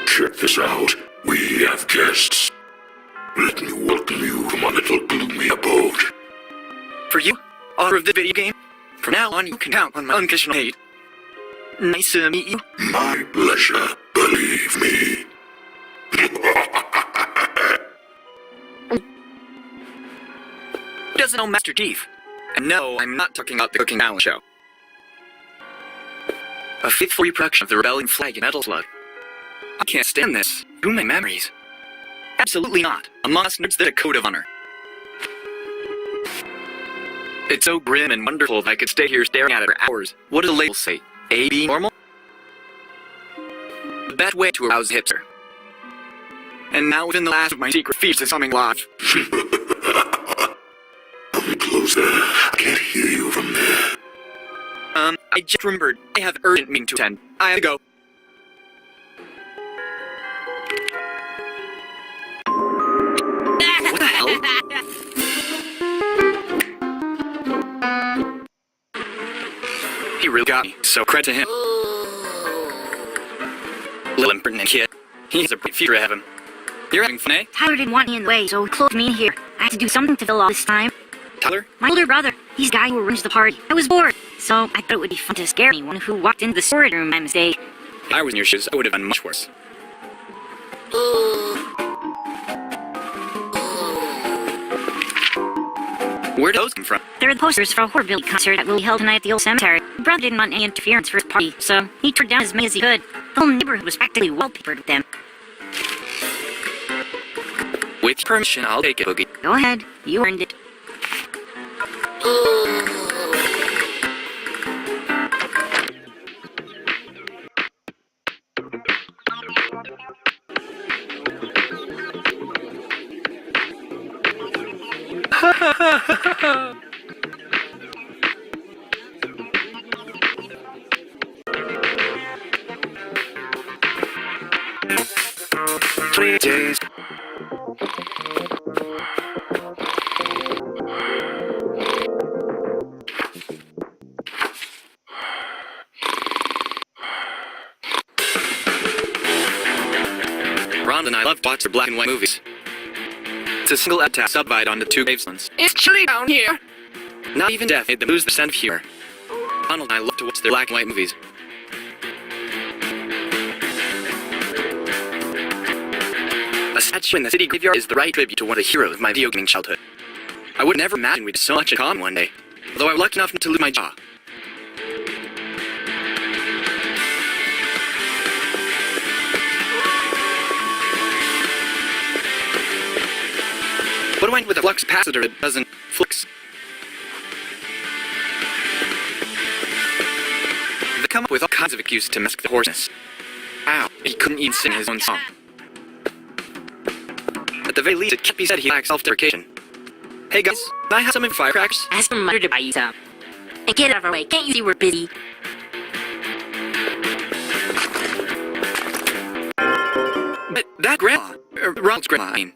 Check this out. We have guests. Let me welcome you to my little gloomy abode. For you, author of the video game, from now on you can count on my unconditional hate. Nice to meet you. My pleasure, believe me. Who doesn't know Master Chief? And no, I'm not talking about the cooking talent show. A faithful reproduction of the rebellion flag in Metal Slug. I can't stand this. Ruin my memories. Absolutely not. Among us nerds, there's a code of honor. It's so grim and wonderful that I could stay here staring at it for hours. What do the labels say? A, B, normal? The best way to arouse a hipster. And now within the last of my secret feats is something live. Come closer. I can't hear you from there. I just remembered. I have an urgent meeting to attend. I have to go. What the hell? He really got me, so credit to him. Little impertinent kid. He has a bright future ahead of him. You're having fun, eh? Tyler didn't want me in the way, so he closed me in here. I had to do something to fill all this time. Tyler? My older brother. He's the guy who arranged the party. I was bored, so I thought it would be fun to scare anyone who walked into the storage room by mistake. If I was in your shoes, I would have done much worse. Where'd those come from? They're the posters for a horribility concert that will be held tonight at the old cemetery. My brother didn't want any interference for his party, so he tore down as many as he could. The whole neighborhood was practically wallpapered with them. With your permission, I'll take it, Boogie. Go ahead. You earned it. Days. Rhonda and I love to watch the black and white movies. It's a single attack subvide onto two gravestones. It's chilly down here. Not even death made them lose their sense of humor. Ronald and I love to watch their black and white movies. A statue in the city graveyard is the right tribute to one of the heroes of my video gaming childhood. I would never imagine we'd have so much in common one day, although I was lucky enough not to lose my jaw. do I do with a flux capacitor that doesn't flux? They come up with all kinds of excuses to mask the hoarseness. Ow, he couldn't even sing his own song. At the very least, it can't be said he lacks self-deprecation. Hey guys, can I have some firecrackers? Ask your mother to buy you some. And get out of our way, can't you see we're busy? But that grandma, Ronald's grandma, I mean.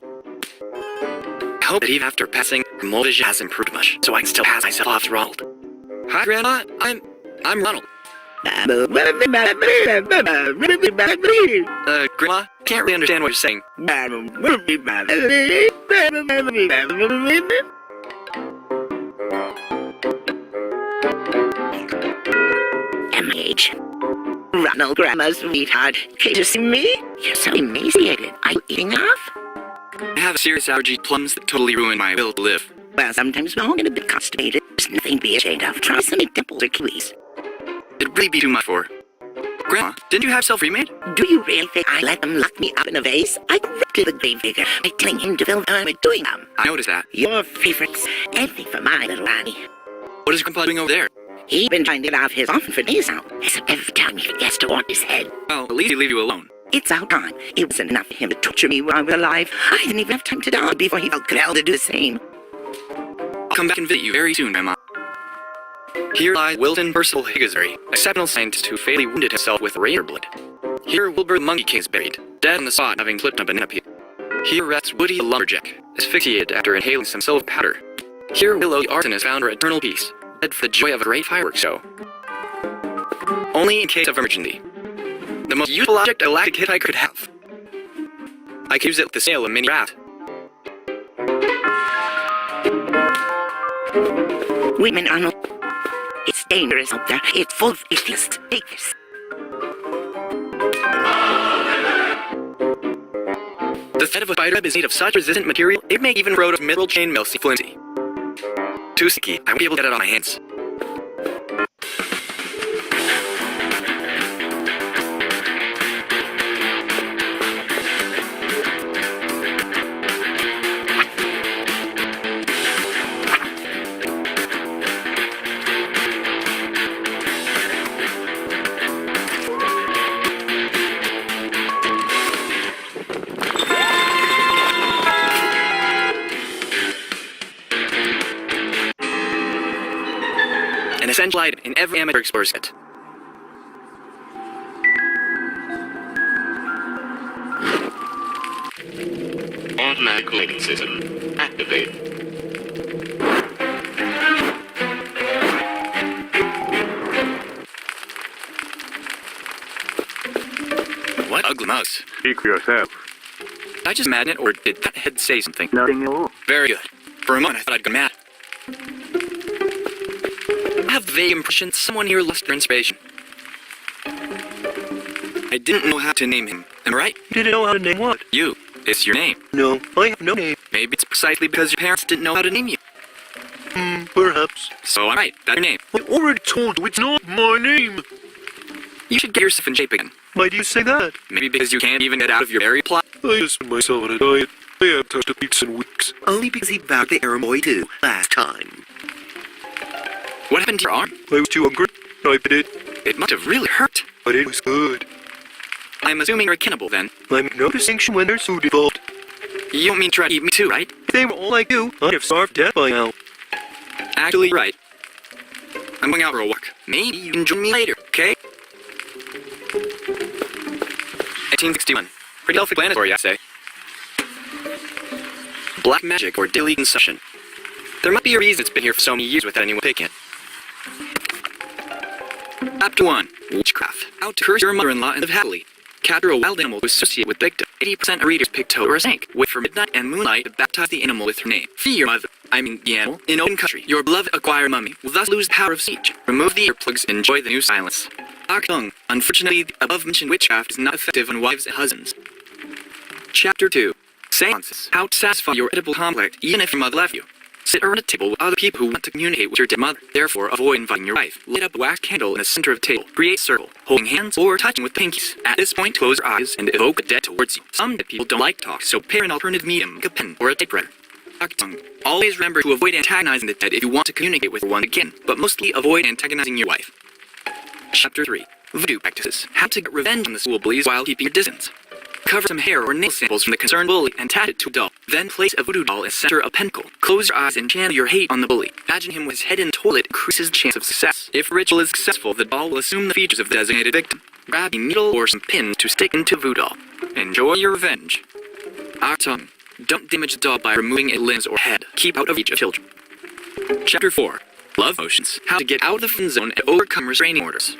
I hope that even after passing, her mold vision hasn't improved much, so I can still pass myself off as Ronald. Hi Grandma, I'm Ronald. Grandma, can't really understand what you're saying. M.H. Ronald, Grandma's sweetheart. Can't you see me? You're so emaciated. Are you eating off? I have a serious allergy to plums that totally ruin my will to live. Well, sometimes we're all get a bit constipated. There's nothing to be ashamed of. Try some dimples or kiwis. It'd really be too much for her. Grandma, didn't you have self-remade? Do you really think I let them lock me up in a vase? I corrected the grave digger by telling him to fill the time with doing them. I noticed that. Your favorites. Anything for my little Ronnie. What is Grandpa doing over there? He's been trying to get out of his office for days now. Except every time he forgets to want his head. Well, at least he leave you alone. It's our time. It wasn't enough for him to torture me while I was alive. I didn't even have time to die before he felt compelled to do the same. I'll come back and visit you very soon, Grandma. Here lies Wilton Percival Higgsbury, a sentinel scientist who fatally wounded himself with razor blood. Here Wilbur the Monkey King is buried, dead on the spot having flipped a banana peel. Here rests Woody the Lumberjack, asphyxiated after inhaling some silver powder. Here Willow the arsonist found her eternal peace, dead for the joy of a great fireworks show. Only in case of emergency. The most useful object a galactic hitchhiker could have. I could use it to sail a mini raft. Women, Arnold. It's dangerous out there. It's full of atheists. Take this. The thread of a spider web is made of such resistant material, it may even corrode a mineral chainmail see flimsy. Too sticky, I won't be able to get it on my hands. An essential item in every amateur explorer's kit. Automatic lighting system activate. What ugly mouse? Speak for yourself. Did I just madden it, or did that head say something? Nothing at all. Very good. For a moment I thought I'd go mad. I have the vague impression that someone here lost their inspiration. I didn't know how to name him. Am I right? Didn't know how to name what? You. It's your name. No, I have no name. Maybe it's precisely because your parents didn't know how to name you. Perhaps. So I'm right. That's your name. I already told you it's not my name. You should get yourself in shape again. Why do you say that? Maybe because you can't even get out of your berry plot. I just put myself on a diet. I haven't touched a pizza in weeks. Only because he vowed the errand boy too, last time. What happened to your arm? I was too hungry. I bit it. It must have really hurt. But it was good. I'm assuming you're a cannibal then. I make no distinction when there's food involved. You don't mean to try to eat me too, right? If they were all like you, I'd have starved to death by now. Actually, you're right. I'm going out for a walk. Maybe you can join me later, okay? 1861. Pretty self-explanatory, I say. Black magic or daily consumption. There might be a reason it's been here for so many years without anyone taking it. Chapter 1. Witchcraft. How to curse your mother-in-law and live happily. Capture a wild animal to associate with victim. 80% of readers pick toad or a snake. Wait for midnight and moonlight to baptize the animal with her name. Free your mother, I mean the animal, in open country. Your beloved acquired mummy will thus lose the power of speech. Remove the earplugs and enjoy the new silence. Tongue. Unfortunately, the above-mentioned witchcraft is not effective on wives and husbands. Chapter 2. Seances. How to satisfy your edible conflict even if your mother left you. Sit around a table with other people who want to communicate with your dead mother. Therefore, avoid inviting your wife. Light up a wax candle in the center of the table. Create a circle, holding hands or touching with pinkies. At this point, close your eyes and evoke the dead towards you. Some dead people don't like to talk, so pair an alternative medium, like a pen or a typewriter. Octung. Always remember to avoid antagonizing the dead if you want to communicate with one again, but mostly avoid antagonizing your wife. Chapter 3. Voodoo Practices. How to get revenge on the school bullies while keeping your distance. Cover some hair or nail samples from the concerned bully and tat it to a doll. Then place a voodoo doll in the center of a pentacle. Close your eyes and channel your hate on the bully. Imagine him with his head in the toilet increases the chance of success. If the ritual is successful, the doll will assume the features of the designated victim. Grab a needle or some pins to stick into the voodoo doll. Enjoy your revenge. Octung. Don't damage the doll by removing its limbs or head. Keep out of reach of children. Chapter 4. Love Potions. How to get out of the friend zone and overcome restraining orders.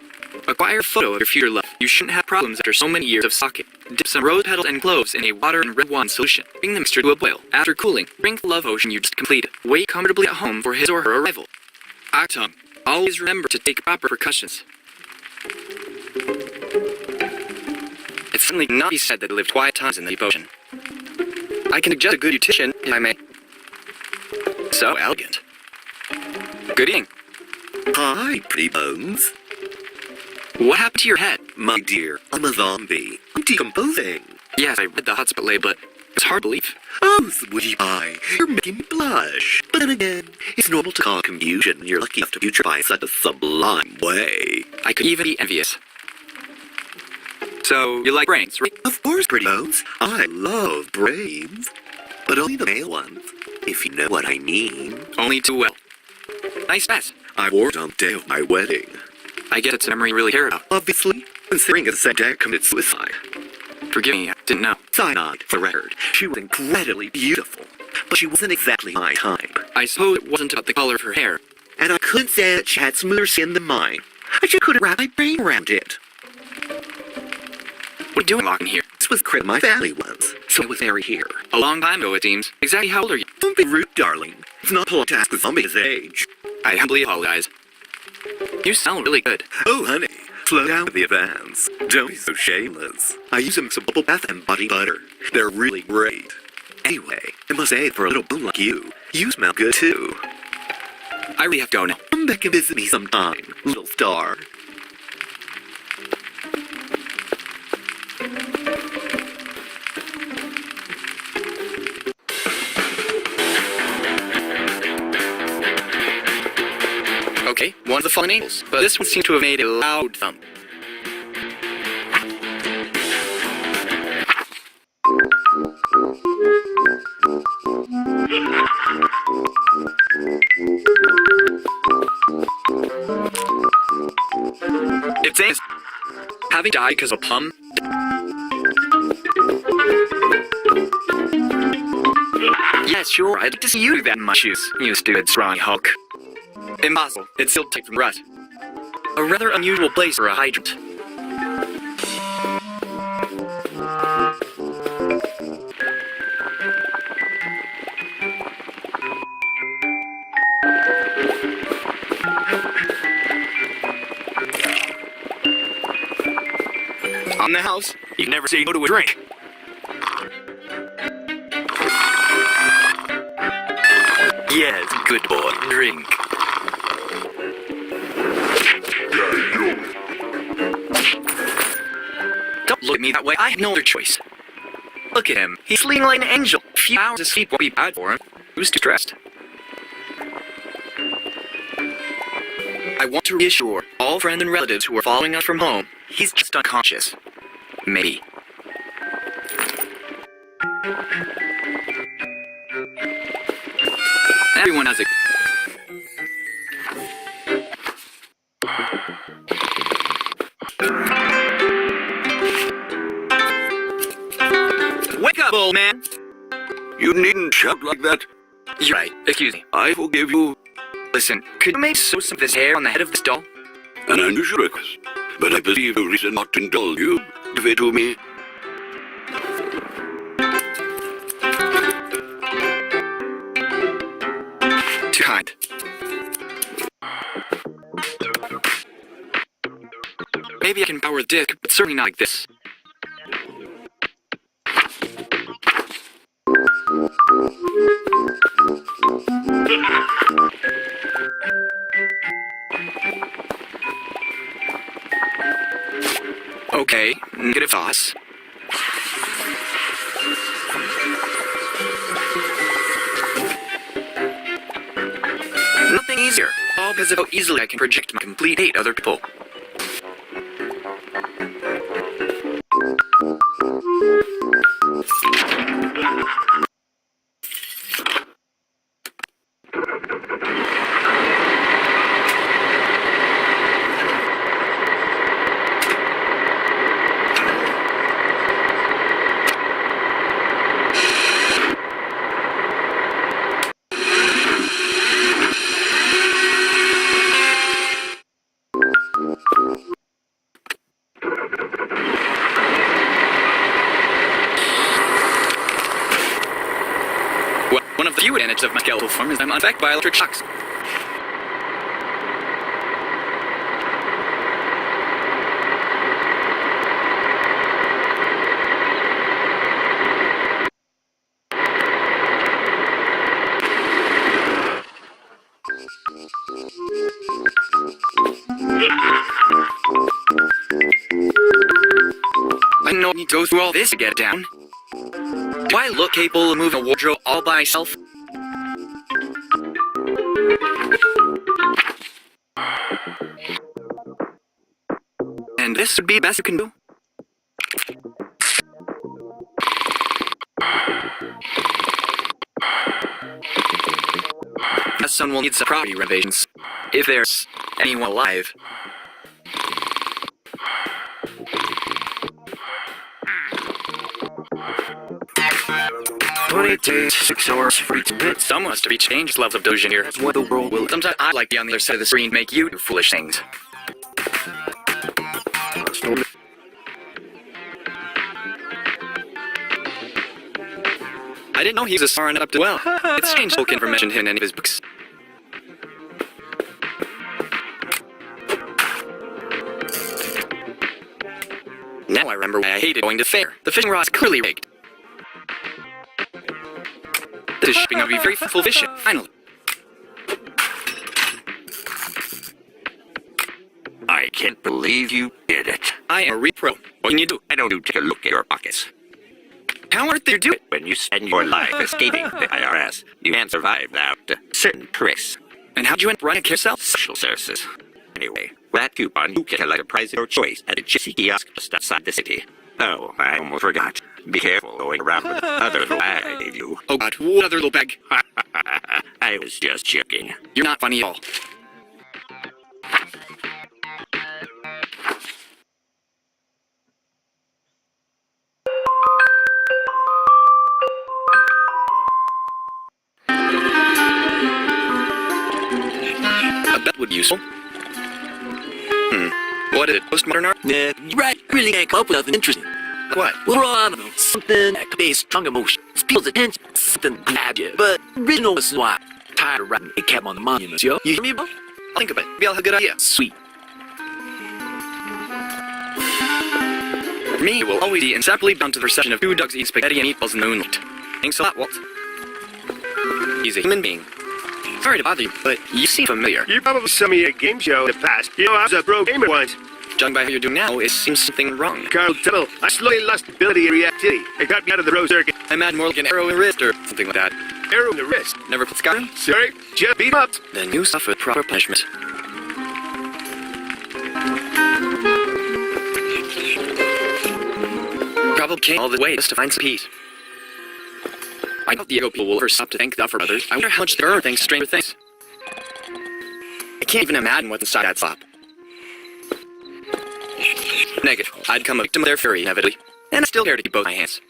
Acquire a photo of your future love. You shouldn't have problems after so many years of stalking. Dip some rose petals and cloves in a water and red wine solution. Bring the mixture to a boil. After cooling, drink the love potion you just completed. Wait comfortably at home for his or her arrival. Octung. Always remember to take proper precautions. It certainly cannot be said that I lived quiet times in the deep ocean. I can suggest a good beautician, if I may. So elegant. Good evening. Hi, pretty bones. What happened to your head? My dear, I'm a zombie. I'm decomposing. Yes, I read the hotspot label, but it's hard to believe. Oh, sweetie pie, you're making me blush. But then again, it's normal to cause confusion when you're lucky enough to putrefy in such a sublime way. I could even be envious. So, you like brains, right? Of course, pretty bones. I love brains. But only the male ones, if you know what I mean. Only too well. Nice pass. I wore it on the day of my wedding. I guess it's a memory you really care about. Obviously, considering it's the same day I committed suicide. Forgive me, I didn't know. Cyanide, for the record. She was incredibly beautiful, but she wasn't exactly my type. I suppose it wasn't about the color of her hair. And I couldn't say that she had smoother skin than mine. I just couldn't wrap my brain around it. What are you doing locked in here? This was the crib my family was, so I was very here. A long time ago, it seems. Exactly how old are you? Don't be rude, darling. It's not polite to ask a zombie his age. I humbly apologize. You sound really good. Oh, honey, slow down with the advance. Don't be so shameless. I use a mix of bubble bath and body butter. They're really great. Anyway, I must say, for a little boom like you smell good too. I really have to go now. Come back and visit me sometime, little star. Okay, one of the fallen angels, but this one seemed to have made a loud thump. It's Ames. Having died because of a plum? Yes, sure, I'd like to see you do that in my shoes, you stupid scrawny Hulk. Impossible. It's still tight from rust. A rather unusual place for a hydrant. On the house, you never say no to a drink. Yes, good boy, drink. Don't look at me that way, I have no other choice. Look at him, he's sleeping like an angel. A few hours of sleep won't be bad for him. Who's too stressed? I want to reassure all friends and relatives who are following us from home, he's just unconscious. Maybe. Everyone has a... Wake up, old man! You needn't shout like that. You're right. Excuse me. I forgive you. Listen, could you maybe sew some of this hair on the head of this doll? An unusual request, but I believe you reason not to indulge you. Give it to me. Too kind. Maybe I can power the disc, but certainly not like this. Okay, negative thoughts. nothing easier. All because of how easily I can project my complete hate other people. Well, one of the few advantages of my skeletal form is I'm unaffected by electric shocks. I know I need to go through all this to get it down. Do I look capable of moving a wardrobe all by myself? And this would be the best you can do? My son will need some property renovations, if there's anyone alive. Days, 6 hours for each bit. Someone has to be changed levels of doja here. That's what the world will. Sometimes I like to be on the other side of the screen to make you do foolish things. I didn't know he was as far up to well. It's strange Tolkien never mentioned him in any of his books. Now I remember why I hated going to the fair. The fishing rod's clearly rigged. This shipping will be very full fishing, finally. I can't believe you did it. I am a repro. What can you do? I don't do take a look at your pockets. How on earth did you do it? When you spend your life escaping the IRS, you can't survive without certain tricks. And how'd you end up running a carousel? Social services. Anyway, with that coupon, you can select a prize of your choice at a gypsy kiosk just outside the city. Oh, I almost forgot. Be careful going around with the other little bag I gave you. Oh god, what other little bag? I was just joking. You're not funny at all. A bet would be useful. What is it, postmodern art? Yeah, you're right. Really can't come up with nothing interesting. What? Well, I don't know. Something that conveys strong emotions. People's attention. Something grab you. But original is why. Tired of writing a cap on the monuments, yo. You hear me, bro? I'll think of it. Maybe I'll have a good idea. Sweet. For me, it will always be inseparably bound to the perception of two dogs eating spaghetti and meatballs in the moonlight. Thanks a lot, Walt. He's a human being. Sorry to bother you, but you seem familiar. You probably saw me at a game show in the past. You know, I was a pro gamer once. Judging by how you're doing now, it seems something wrong. Carl Tibble, I slowly lost ability and reactivity. It got me out of the road circuit. I imagine more like an arrow in the wrist or something like that. Arrow in the wrist. Never put Skyrim? Sorry, just beat him up. Then you suffer proper punishment. Probably came all the way just to find some peace. I doubt the ego people will ever stop to thank the Duffer Brothers. I wonder how much they earn thanks to Stranger Things. I can't even imagine what's inside that slop. Negative. I'd become a victim of their fury, inevitably. And I still care to keep both my hands.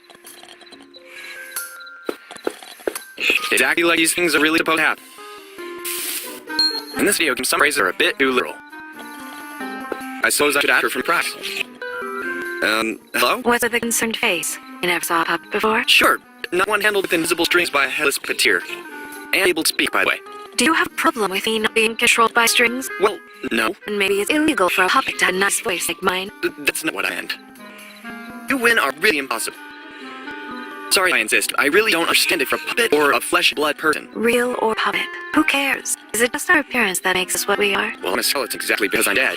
Exactly like these things are really supposed to happen. In this video game, some phrases are a bit too literal. I suppose I should ask her from prize. Hello? What's with the concerned face? You never saw a puppet before? Sure. Not one handled with invisible strings by a headless puppeteer. And able to speak, by the way. Do you have a problem with me not being controlled by strings? Well, no. And maybe it's illegal for a puppet to have a nice voice like mine. That's not what I meant. You win are really impossible. Sorry I insist. I really don't understand if you're a puppet or a flesh-blood person. Real or puppet? Who cares? Is it just our appearance that makes us what we are? Well, Miss Hell, it's exactly because I'm dead.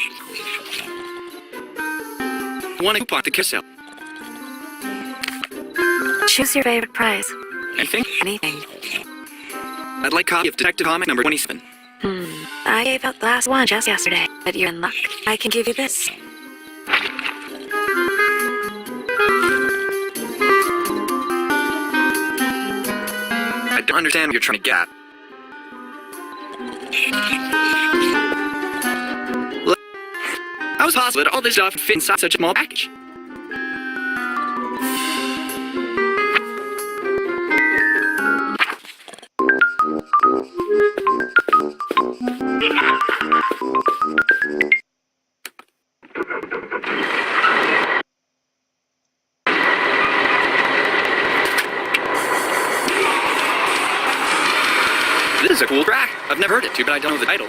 I want a coupon to kiss out. Choose your favorite prize. Anything? Anything. I'd like a copy of Detective Comic number 27. I gave out the last one just yesterday, but you're in luck. I can give you this. I don't understand what you're trying to get at. How is it possible that all this stuff fit inside such a small package? This is a cool track. I've never heard it too, but I don't know the title.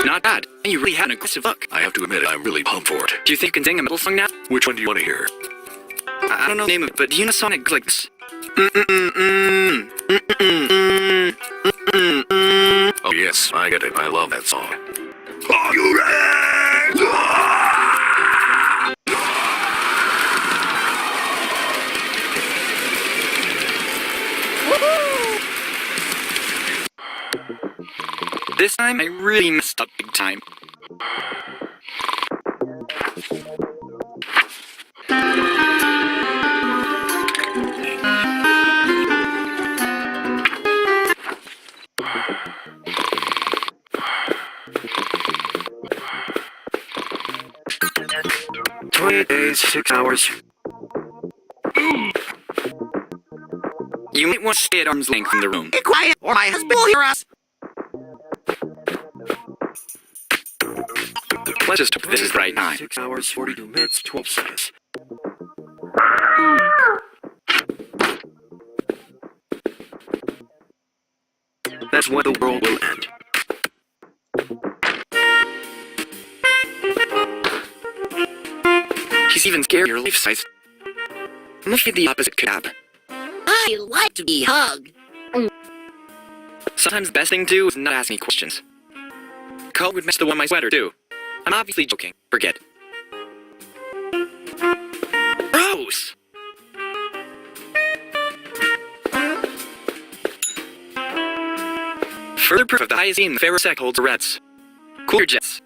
Not bad. You really had an aggressive look. I have to admit, I'm really pumped for it. Do you think you can sing a metal song now? Which one do you want to hear? I don't know the name of it, but do you know a song that goes like this? Oh yes, I get it. I love that song. Are you ready? This time, I really messed up big time. Days, 6 hours. You might want to stay at arm's length from the room. Be quiet, or my husband will hear us. Let's just hope this is the right time. 6 hours, 42 minutes, 12 seconds. That's when the world will end. He's even scarier life size. Must be the opposite could happen. I like to be hugged. Sometimes the best thing to do is not ask any questions. Color would match the one on my sweater too. I'm obviously joking. Forget. Gross! Further proof of the highest in the Pharaoh sect holds Reds. Cooler jets.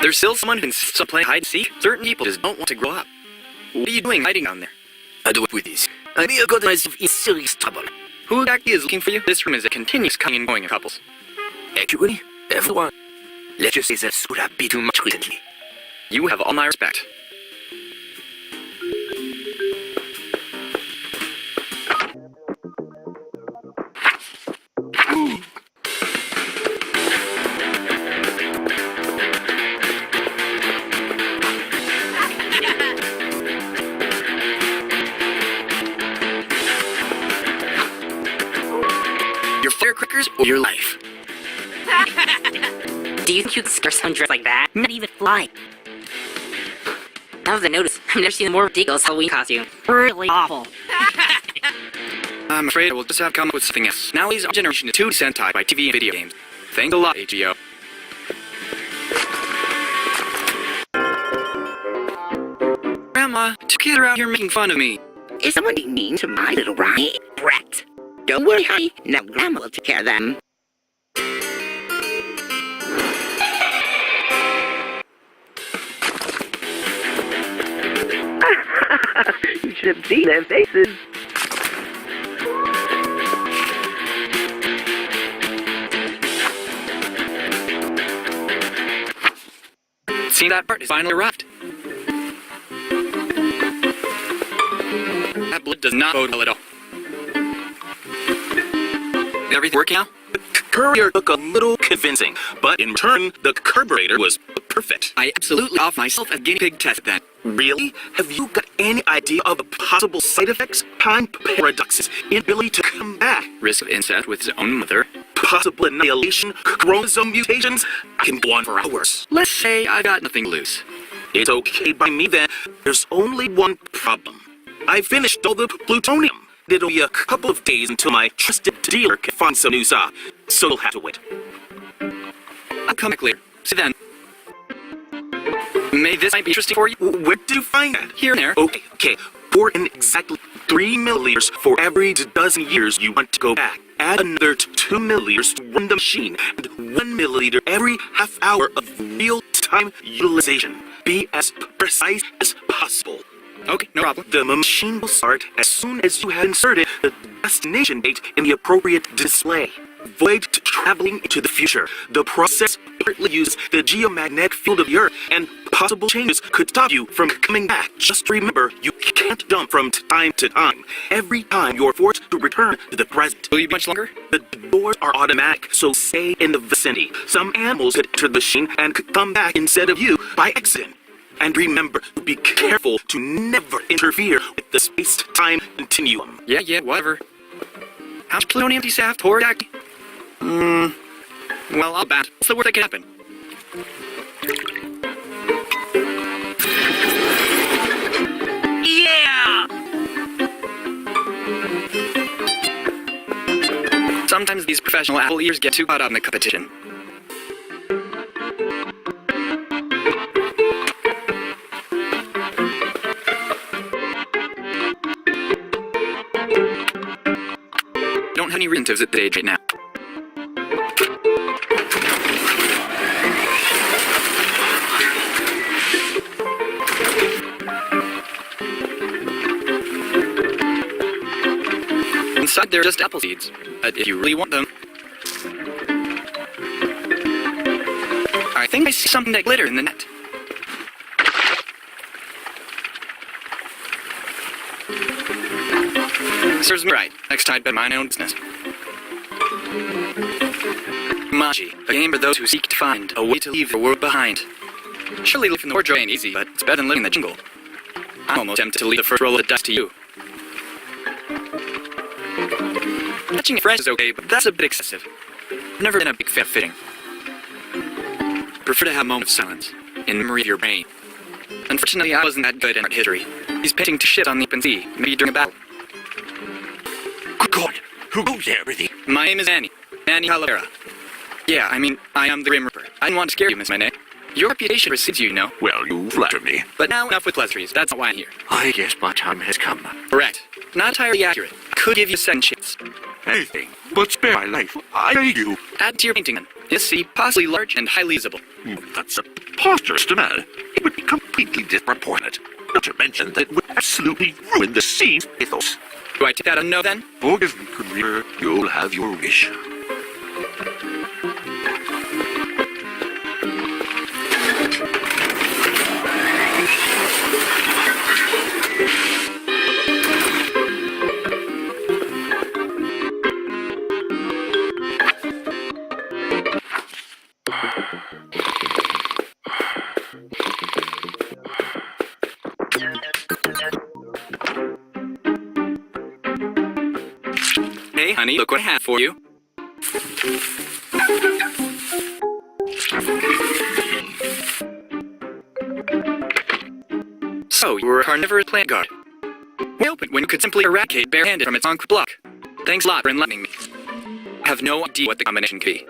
There's still someone who insists on playing hide and seek. Certain people just don't want to grow up. What are you doing hiding down there? I do it with this. I may have got myself in serious trouble. Who exactly is looking for you? This room is a continuous coming and going of couples. Actually, everyone. Let's just say that should have been too much recently. You have all my respect. Your firecrackers or your life? Do you think you could scare someone dressed like that? Not even fly. Now that I notice, I've never seen a more ridiculous Halloween costume. Really awful. I'm afraid I will just have to come up with something else. Nowadays, our generation is too desensitized by TV and video games. Thanks a lot, AGO. Grandma, two kids are out here making fun of me. Is someone being mean to my little Ronnie? Brett. Don't worry, honey. Now Grandma will take care of them. You should have seen their faces. See, that part is finally arrived. That blood does not bode well at all. Everything working out? The courier took a little convincing, but in turn, the carburetor was perfect. I absolutely off myself a guinea pig test then. Really? Have you got any idea of the possible side effects? Time paradoxes, inability to come back, Risk of incest with his own mother. possible annihilation, chromosome mutations? I can go on for hours. Let's say I got nothing to lose. It's okay by me then. There's only one problem. I finished all the plutonium. It'll be a couple of days until my trusted dealer can find some new saw, so you'll have to wait. I'll come back later. See then. May this might be interesting for you? Where did you find that? Here and there. Okay. Pour in exactly 3 milliliters for every dozen years you want to go back. Add another 2 milliliters to run the machine, and 1 milliliter every half hour of real-time utilization. Be as precise as possible. Okay, no problem. The machine will start as soon as you have inserted the destination date in the appropriate display. Avoid traveling into the future. The process partly uses the geomagnetic field of the Earth, and possible changes could stop you from coming back. Just remember, you can't jump from time to time. Every time you're forced to return to the present. Will you be much longer? The doors are automatic, so stay in the vicinity. Some animals could enter the machine and could come back instead of you by accident. And remember, be careful to never interfere with the space-time continuum. Yeah, whatever. How's plutonium desaft toward acting? Well, I'll bet. What's the worst that could happen? Yeah! Sometimes these professional apple eaters get too caught up in the competition. Don't have any reason to visit the age right now. Inside there are just apple seeds, but if you really want them. I think I see something that glitter in the net. Serves me right. Next time I'd bet my own business. Machi, a game for those who seek to find a way to leave the world behind. Surely living in the wardrobe ain't easy, but it's better than living in the jungle. I'm almost tempted to leave the first roll of the dice to you. Catching a fresh is okay, but that's a bit excessive. I've never been a big fan of fitting. Prefer to have a moment of silence, in memory of your brain. Unfortunately, I wasn't that good in art history. He's painting to shit on the open sea, maybe during a battle. Good God! Who goes there, Everything? My name is Annie. Annie Calavera. Yeah, I am the Grim Reaper. I didn't want to scare you, Miss Manet. Your reputation precedes you, you know. Well, you flatter me. But now enough with pleasantries. That's not why I'm here. I guess my time has come. Correct. Not entirely accurate. Could give you a second chance. Anything but spare my life. I beg you. Add to your painting then. Yes, see, possibly large and highly visible. That's a preposterous demand. It would be completely disproportionate. Not to mention that it would absolutely ruin the scene's ethos. Do I take that a no then? Forgive me, good reader. You'll have your wish. Hey, honey, look what I have for you. So, you were a carnivorous plant guard. We opened when you could simply eradicate barehanded from its concrete block. Thanks a lot for enlightening me. I have no idea what the combination could be.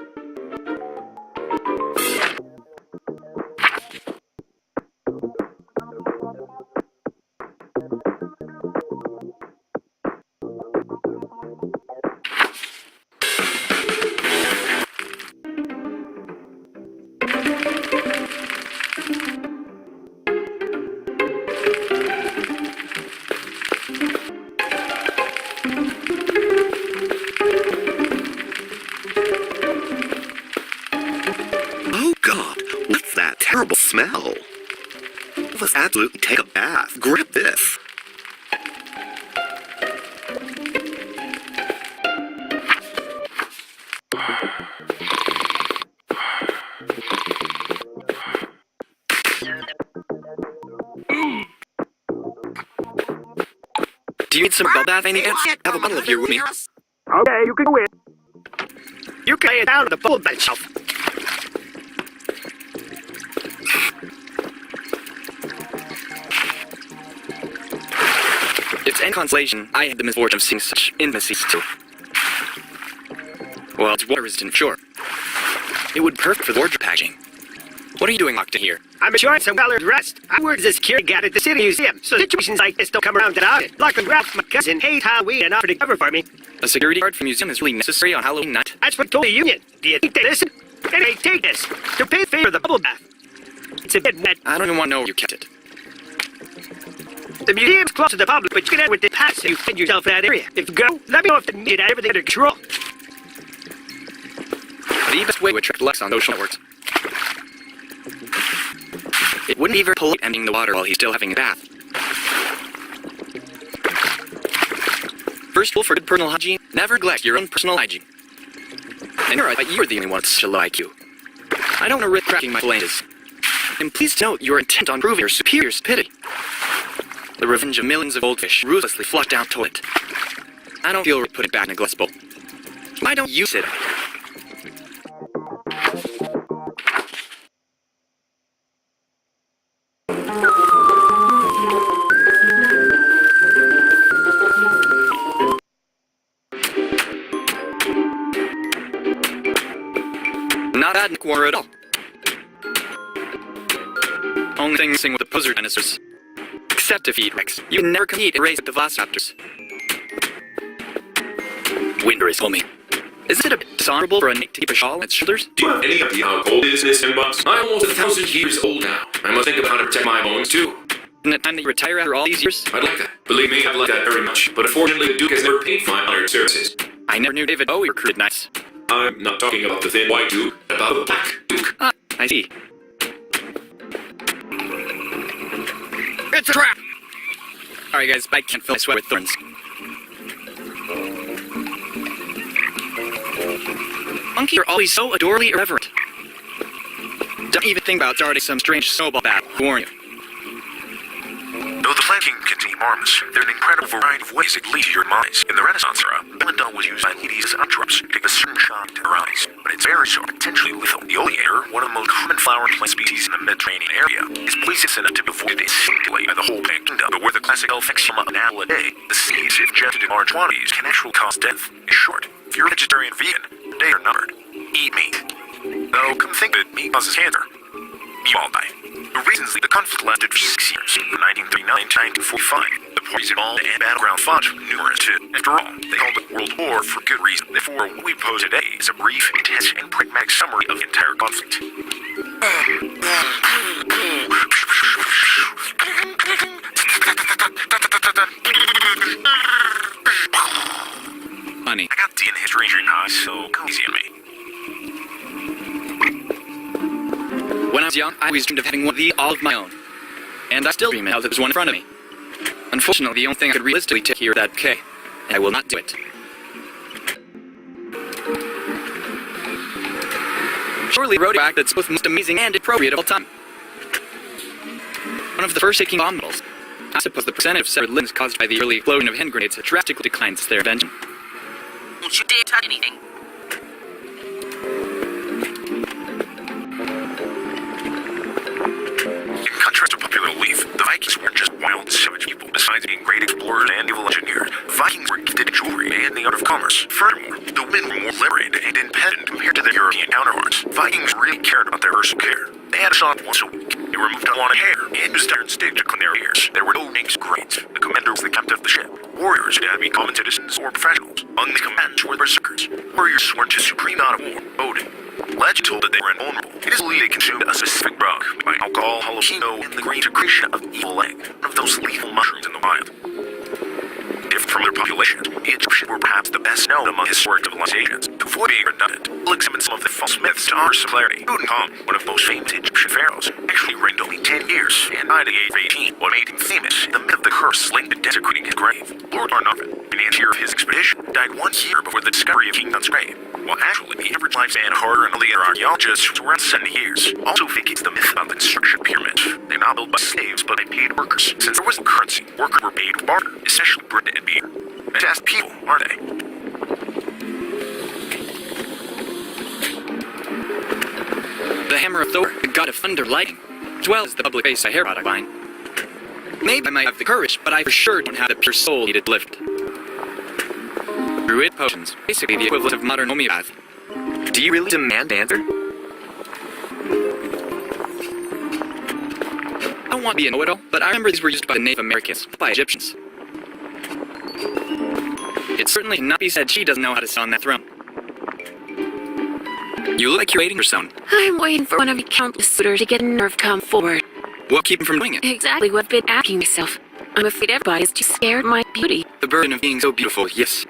Oh God, what's that terrible smell? Let's absolutely take a bath. Grab this. Do you need some bubble bath, any chance? I have a bottle of here with me. Okay, you can go in. You can lay it down on the bubble bath shelf. If any consolation, I had the misfortune of seeing such intimacies too. Well, it's water resistant, sure. It would be perfect for the wardrobe packaging. What are you doing locked in here? I'm assured some well dressed. I worked as a security guard at the city museum, so situations like this don't come around that often. Luckily, Ralph, my cousin, hates Halloween and offered to cover for me. A security guard for the museum is really necessary on Halloween night? That's what told the union. Do you think they listen? Anyway, take this. To pay the fee for the bubble bath. It's a bit wet. I don't even want to know where you kept it. The museum's close to the public, but you can enter with the pass if you find yourself in that area. If you go, let me know if you had everything under control. The best way to attract likes on social networks. It wouldn't be very polite emptying the water while he's still having a bath. First rule for good personal hygiene, never neglect your own personal hygiene. And you're right, but you're the only one with such a low IQ. I don't want to risk cracking my phalanges. And please note you are intent on proving your superior stupidity. The revenge of millions of goldfish ruthlessly flushed down the toilet. I don't feel right putting it back in a glass bowl. Why don't you sit up? Not bad in quarter at all. Only thing missing with the poser dinosaurs. Except if you eat Rex. You can never compete and race with the Velociraptors. Winter is homie. Isn't it a bit dishonorable for a Nick to keep a shawl on its shoulders? Do you have any idea how cold it is in this inbox? I'm almost 1,000 years old now. I must think of how to protect my bones too. Isn't it time that you retire after all these years? I'd like that. Believe me, I'd like that very much. But unfortunately, the Duke has never paid for my honored services. I never knew David Bowie recruited knights. I'm not talking about the thin white Duke, about the black Duke. Ah, I see. It's a trap! Alright guys, I can't fill my sweat with thorns. Monkeys are always so adorably irreverent. Don't even think about starting some strange snowball battle, I warn you. Though the flanking can seem harmless, there are an incredible variety of ways it can lead to your demise. In the Renaissance era, Belladonna was used by ladies as eye drops to take a certain shot to their eyes, but it's very short, potentially lethal. The oleander, one of the most common flowering plant species in the Mediterranean area, is poisonous enough to be avoided instinctively by the whole plant kingdom. But where the classic Elfexioma analidae, the seeds, if ingested in large quantities, can actually cause death, is short. If you're a vegetarian or vegan, the day are numbered. Eat meat. Though, come think of it, meat causes cancer. You all die. The reasons the conflict lasted for 6 years, from 1939 to 1945. The parties involved and battleground fought numerous too. After all, they called it World War for good reason. Therefore, what we pose today is a brief, intense, and pragmatic summary of the entire conflict. Honey. I got D in history in high, so go easy on me. When I was young, I always dreamed of having one of these all of my own. And I still dream it now that there's one in front of me. Unfortunately, the only thing I could realistically take here is that bouquet. And I will not do it. Surely the rodeo act that's both most amazing and appropriate of all time. One of the first taking bomb models. I suppose the percentage of severed limbs caused by the early explosion of hand grenades drastically declines since their invention. Don't you dare touch anything. In contrast to popular belief, the Vikings weren't just wild, savage people. Besides being great explorers and evil engineers, Vikings were gifted in jewelry and the art of commerce. Furthermore, the women were more liberated and independent compared to their European counterparts. Vikings really cared about their personal care. They had a shot once a week. They removed unwanted hair and used iron stick to clean their ears. There were no names grades. The commander was the captain of the ship. Warriors had to be common citizens or professionals. Among the combatants were berserkers. Warriors sworn to supreme god of war, Odin. Legend told that they were invulnerable. It is believed they consumed a specific drug, by alcohol, hallucino, and the green secretion of evil egg, one of those lethal mushrooms in the wild. Different from their populations, the Egyptians were perhaps the best known among historic civilizations. To avoid being redundant, we'll examine some of the false myths to our clarity. Tutankhamun, one of the most famous Egyptian pharaohs, actually reigned only 10 years and died at the age of 18. What made him famous, the myth of the curse linked to desecrating his grave. Lord Arnarvin, financier of his expedition, died 1 year before the discovery of King Tut's grave. While actually, the average lifespan of Horror and all the other archaeologists was around 70 years. Also vacates the myth about the construction pyramid. They're not built by slaves, but by paid workers. Since there was no currency, workers were paid with barter, especially bread and beer. Fantastic people, aren't they? The hammer of Thor, the god of thunder lightning, as well as the public base a hair product line. Maybe I might have the courage, but I for sure don't have the pure soul needed to lift. Druid potions, basically the equivalent of modern homeopath. Do you really demand an answer? I don't want to be a know-it-all, but I remember these were used by the Native Americans, not by Egyptians. It certainly cannot be said she doesn't know how to sit on that throne. You look like you're waiting for someone. I'm waiting for one of your countless suitors to get a nerve to come forward. What keep him from doing it? Exactly what I've been asking myself. I'm afraid everybody's too scared of my beauty. The burden of being so beautiful, yes.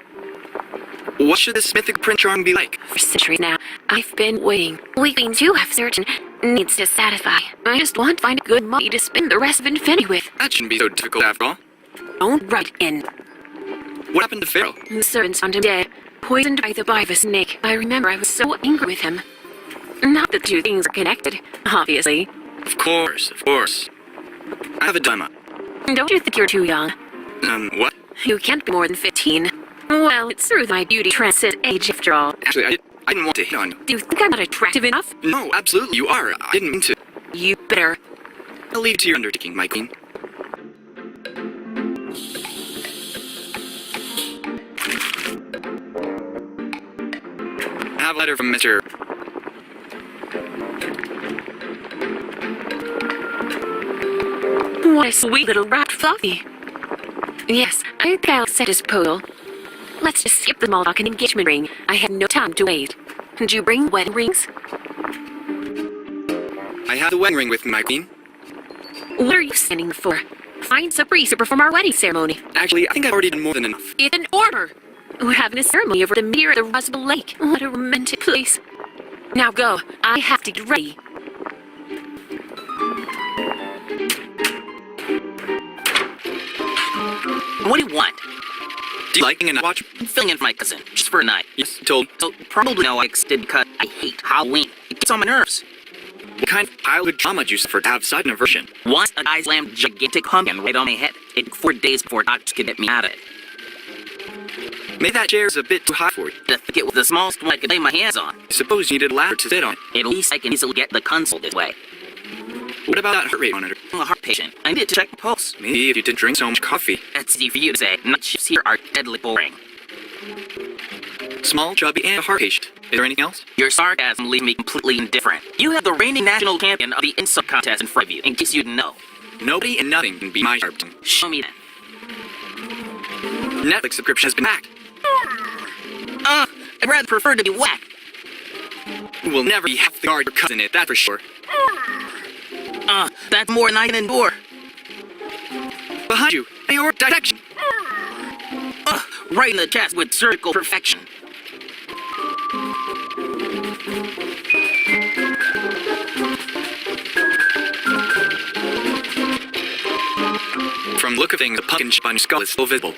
What should this mythic prince charm be like? For centuries now, I've been waiting. Waiting to have certain needs to satisfy. I just want to find good money to spend the rest of infinity with. That shouldn't be so difficult after all. Don't write in. What happened to Pharaoh? The servants found him dead, poisoned by the bite of a snake. I remember I was so angry with him. Not that the two things are connected, obviously. Of course, of course. I have a dilemma. Don't you think you're too young? What? You can't be more than 15. Well, it's true my beauty transcends age after all. Actually, I didn't want to hit on you. Do you think I'm not attractive enough? No, absolutely, you are. I didn't mean to. You better. I'll leave it to your undertaking, my queen. I have a letter from Mr. What a sweet little rat fluffy. Yes, I think I'll set his proposal. Let's just skip the small talk and engagement ring. I have no time to wait. Did you bring wedding rings? I have the wedding ring with me, my queen. What are you standing for? Find some priest to perform our wedding ceremony. Actually, I think I've already done more than enough. It's an order. We're having a ceremony over the mirror at the Roswell Lake. What a romantic place. Now go. I have to get ready. What do you want? Do you like being a night watch? I'm filling in for my cousin, just for a night. Yes, told. So, probably know I extended because I hate Halloween. It gets on my nerves. What kind of childhood trauma do you suffer to have sudden aversion? Once a guy slammed a gigantic pumpkin right on my head. It took 4 days before doctors could get me out of it. Maybe that chair's a bit too high for you. I think it was the smallest one I could lay my hands on. I suppose you needed a ladder to sit on. At least I can easily get the console this way. What about that heart rate monitor? I'm a heart patient. I need to check the pulse. Maybe if you didn't drink so much coffee. That's easy for you to say. Night shifts here are deadly boring. Small, chubby, and a heart patient. Is there anything else? Your sarcasm leaves me completely indifferent. You have the reigning national champion of the insult contest in front of you, in case you didn't know. Nobody and nothing can be my Sharpton. Show me then. Netflix subscription has been hacked. I'd rather prefer to be whacked. We'll never be half the guard your cousin it, that for sure. That's more than I can endure. Behind you, aortic dissection. Right in the chest with surgical perfection. From the look of things, the pumpkin chip on your skull is still visible.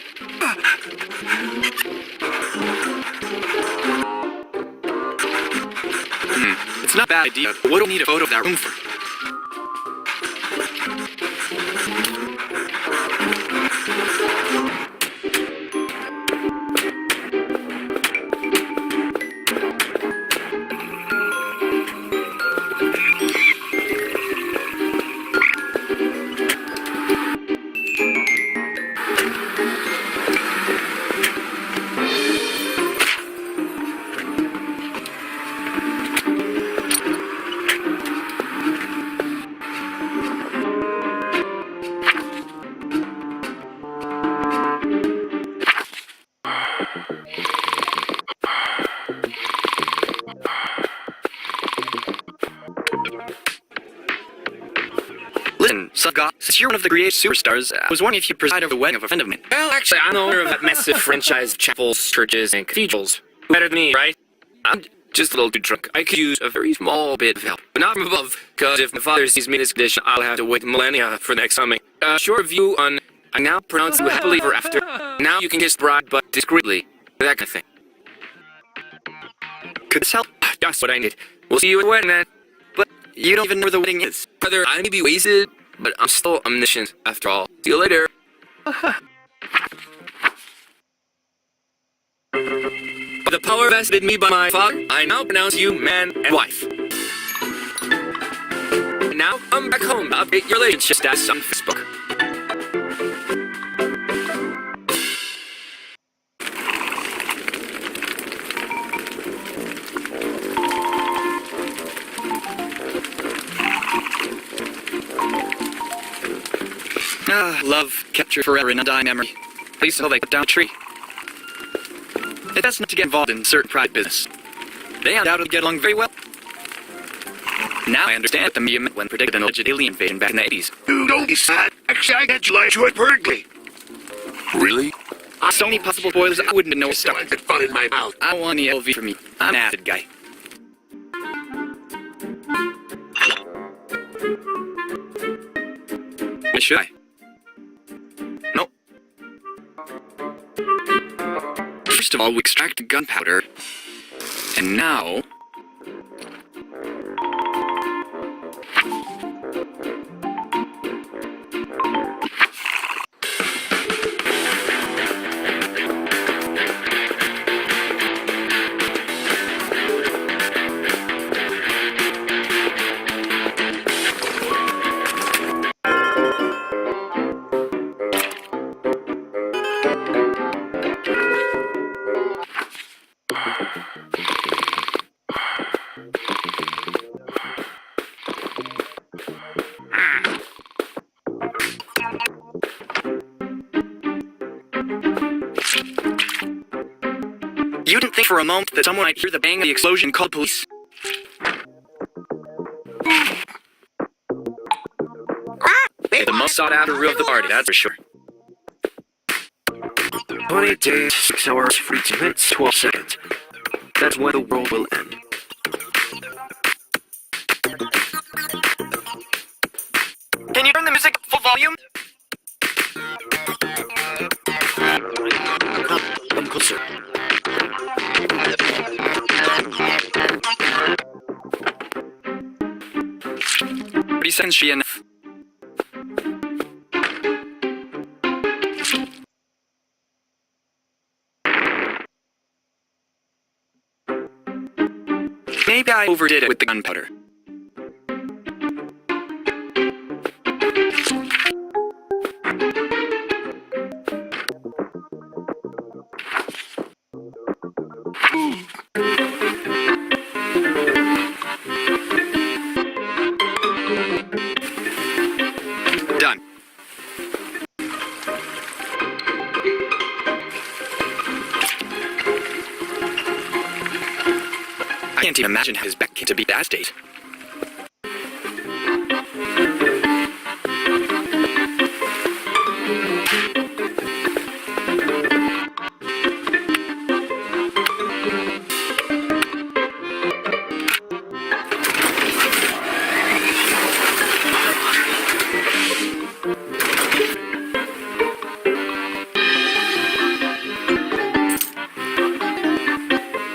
It's not a bad idea, but what do we need a photo of that room for? Listen, son God, since you're one of the creative superstars, I was wondering if you'd preside over the wedding of a friend of mine. Well, actually, I'm the owner of that massive franchise of chapels, churches, and cathedrals. Better than me, right? I'm just a little too drunk. I could use a very small bit of help, but not from above, because if my father sees me in this condition, I'll have to wait millennia for the next coming. Short view on, I now pronounce you happily ever after. Now you can kiss the bride, but discreetly. That kind of thing. Could this help? That's what I need. We'll see you at the wedding, then. But you don't even know where the wedding is. Brother, I may be wasted, but I'm still omniscient, after all. See you later. By the power vested in me by my father, I now pronounce you man and wife. Now, come back home, update your relationship status on Facebook. Love captured forever in undying memory. At least until they cut down a tree. It's best not to get involved in certain private business. They undoubtedly get along very well. Now I understand what the media meant when predicted an alleged alien invasion back in the 80s. You don't be sad. Actually, I got you lie to it perfectly. Really? So many possible spoilers, I wouldn't know where to start. Get fun in my mouth. I don't want any LV from me. I'm an acid guy. What should I? Nope. First of all, we extract the gunpowder. And now... You didn't think for a moment that someone might hear the bang of the explosion and call the police? The most sought after rule of the party, that's for sure. 20 days, 6 hours, 42 minutes, 12 seconds. That's when the world will end. Can you turn the music up full volume? Come closer. Pretty sensual enough. Maybe I overdid it with the gunpowder. Done. I can't even imagine how his back came to be that state.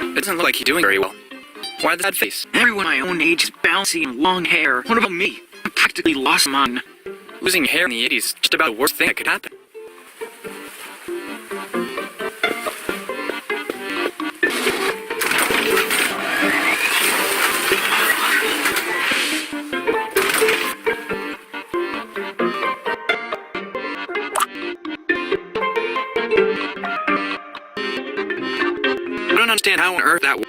It doesn't look like he's doing very well. Why the sad face? Everyone my own age is bouncy and long hair. What about me? I'm practically lost mine. Losing hair in the 80s is just about the worst thing that could happen. I don't understand how on earth that works.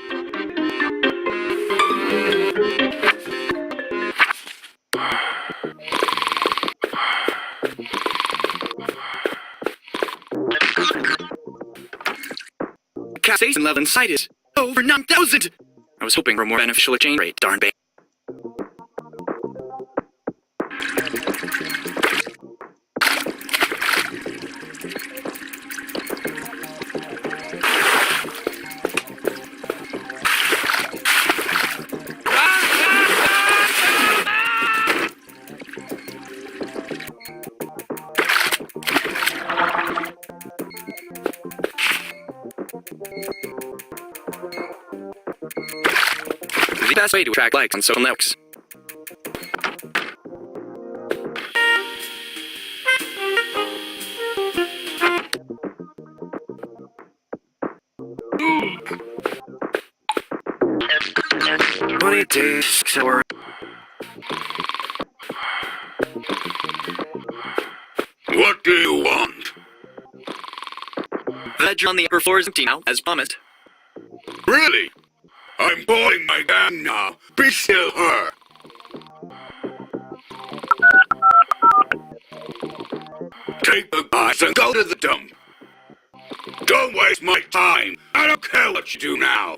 Castation level inside is over 9,000! I was hoping for a more beneficial exchange rate, darn bait. The best way to attract likes on social networks. Days, 6 hours. What do you want? The ledger on the upper floor is empty now, as promised. Really? I'm boarding my gang now. Be still her. take the guys and go to the dump. Don't waste my time. I don't care what you do now.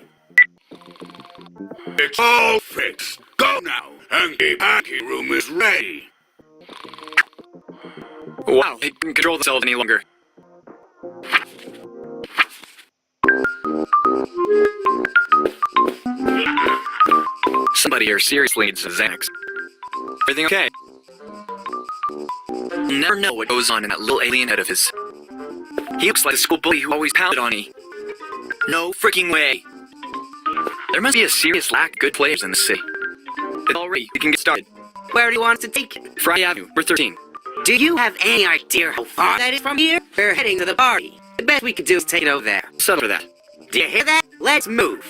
It's all fixed. Go now, and the packing room is ready. Wow, it can control themselves any longer. Somebody here seriously needs a Xanax. Everything okay? Never know what goes on in that little alien head of his. He looks like a school bully who always pounded on me. No freaking way. There must be a serious lack of good players in the city. Already, we can get started. Where do you want us to take it? Friday Avenue, we're 13. Do you have any idea how far that is from here? We're heading to the party. The best we could do is take it over there. Settle for that. Do you hear that? Let's move.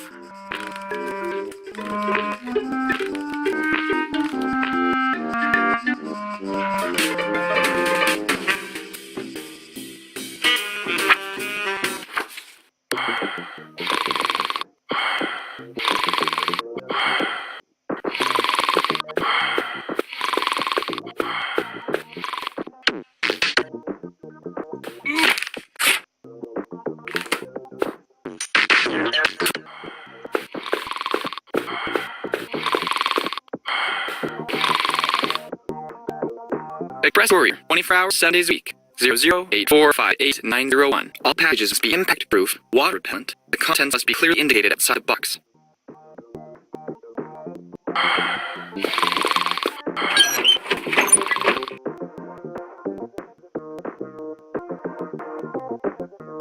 Express Courier, 24 hours, 7 days a week. 0084588901. All packages must be impact-proof, water-repellent. The contents must be clearly indicated outside the box.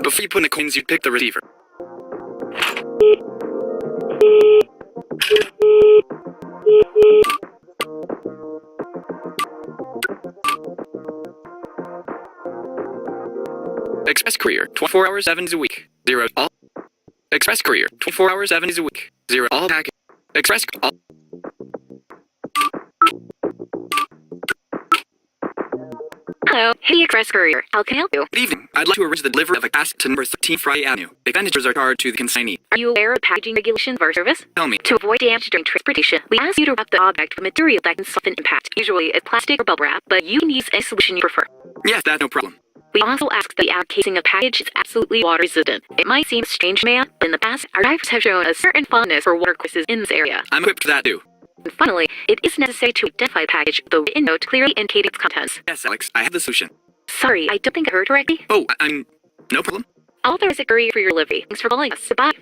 Before you put in the coins, you pick the receiver. Express Courier, 24 hours, 7 days a week. 0 all. Express Courier, 24 hours, 7 days a week. 0 all package. Express all. Hello, hey Express Courier. How can I help you? Good evening. I'd like to arrange the delivery of a cask to number 13 Friday Avenue. Expenditures are charged to the consignee. Are you aware of packaging regulations of our service? Tell me. To avoid damage during transportation, we ask you to wrap the object with material that can soften impact. Usually it's plastic or bubble wrap, but you can use any solution you prefer. Yes, that's no problem. We also ask that the outer casing of package is absolutely water resistant. It might seem strange, man, but in the past, our divers have shown a certain fondness for water courses in this area. I'm equipped for that too. And finally, it is necessary to identify the package, with a written note clearly indicating its contents. Yes, Alex, I have the solution. Sorry, I don't think I heard correctly. Oh, I'm... no problem. I'll authorize a courier for your delivery. Thanks for calling us. Goodbye.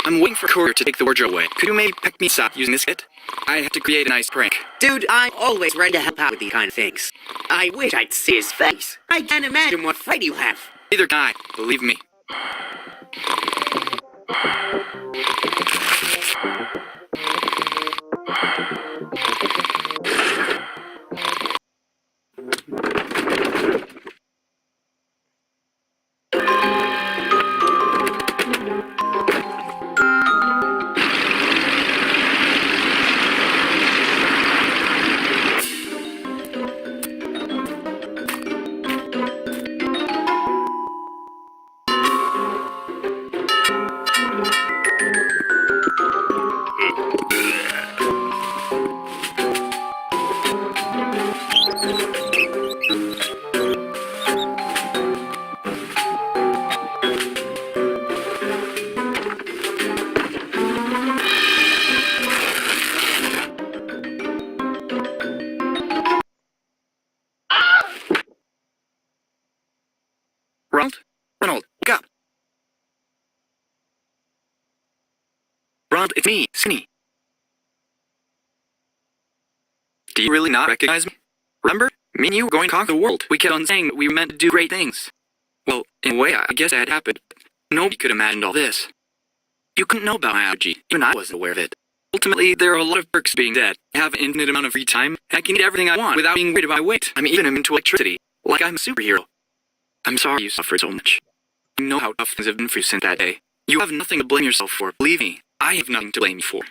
I'm waiting for a courier to take the wardrobe away. Could you maybe pick me up using this kit? I have to create a nice prank. Dude, I'm always ready to help out with these kind of things. I wish I'd see his face. I can't imagine what fright you have. Neither can I, believe me. Ronald, wake up! Ronald, it's me, Sydney. Do you really not recognize me? Remember? Me and you were going to conquer the world. We kept on saying that we were meant to do great things. Well, in a way, I guess that had happened. Nobody could have imagined all this. You couldn't know about my allergy. Even I wasn't aware of it. Ultimately, there are a lot of perks being dead. I have an infinite amount of free time, and I can eat everything I want without being worried about weight. I'm even into electricity, like I'm a superhero. I'm sorry you suffered so much. I know how tough things have been for you since that day. You have nothing to blame yourself for, believe me. I have nothing to blame you for.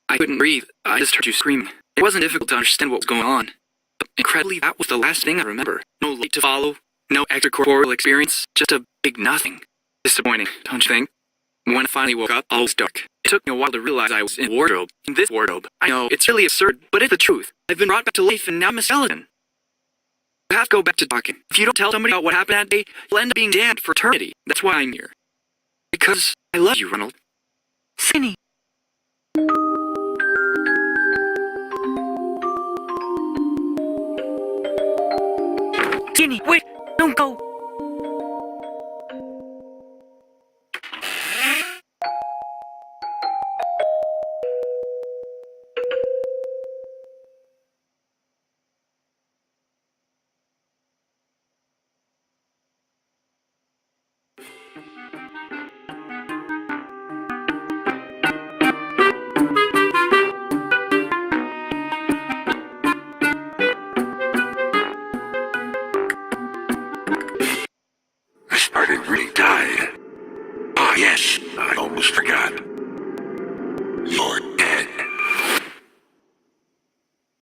I couldn't breathe. I just heard you scream. It wasn't difficult to understand what was going on. But incredibly, that was the last thing I remember. No light to follow, No extracorporeal experience, just a big nothing. Disappointing, don't you think? When I finally woke up, all was dark. It took me a while to realize I was in a wardrobe. In this wardrobe. I know, it's really absurd, but it's the truth. I've been brought back to life and now I'm a skeleton. You have to go back to talking. If you don't tell somebody about what happened that day, you'll end up being damned for eternity. That's why I'm here. Because I love you, Ronald. Cindy. Cindy, wait! Don't go!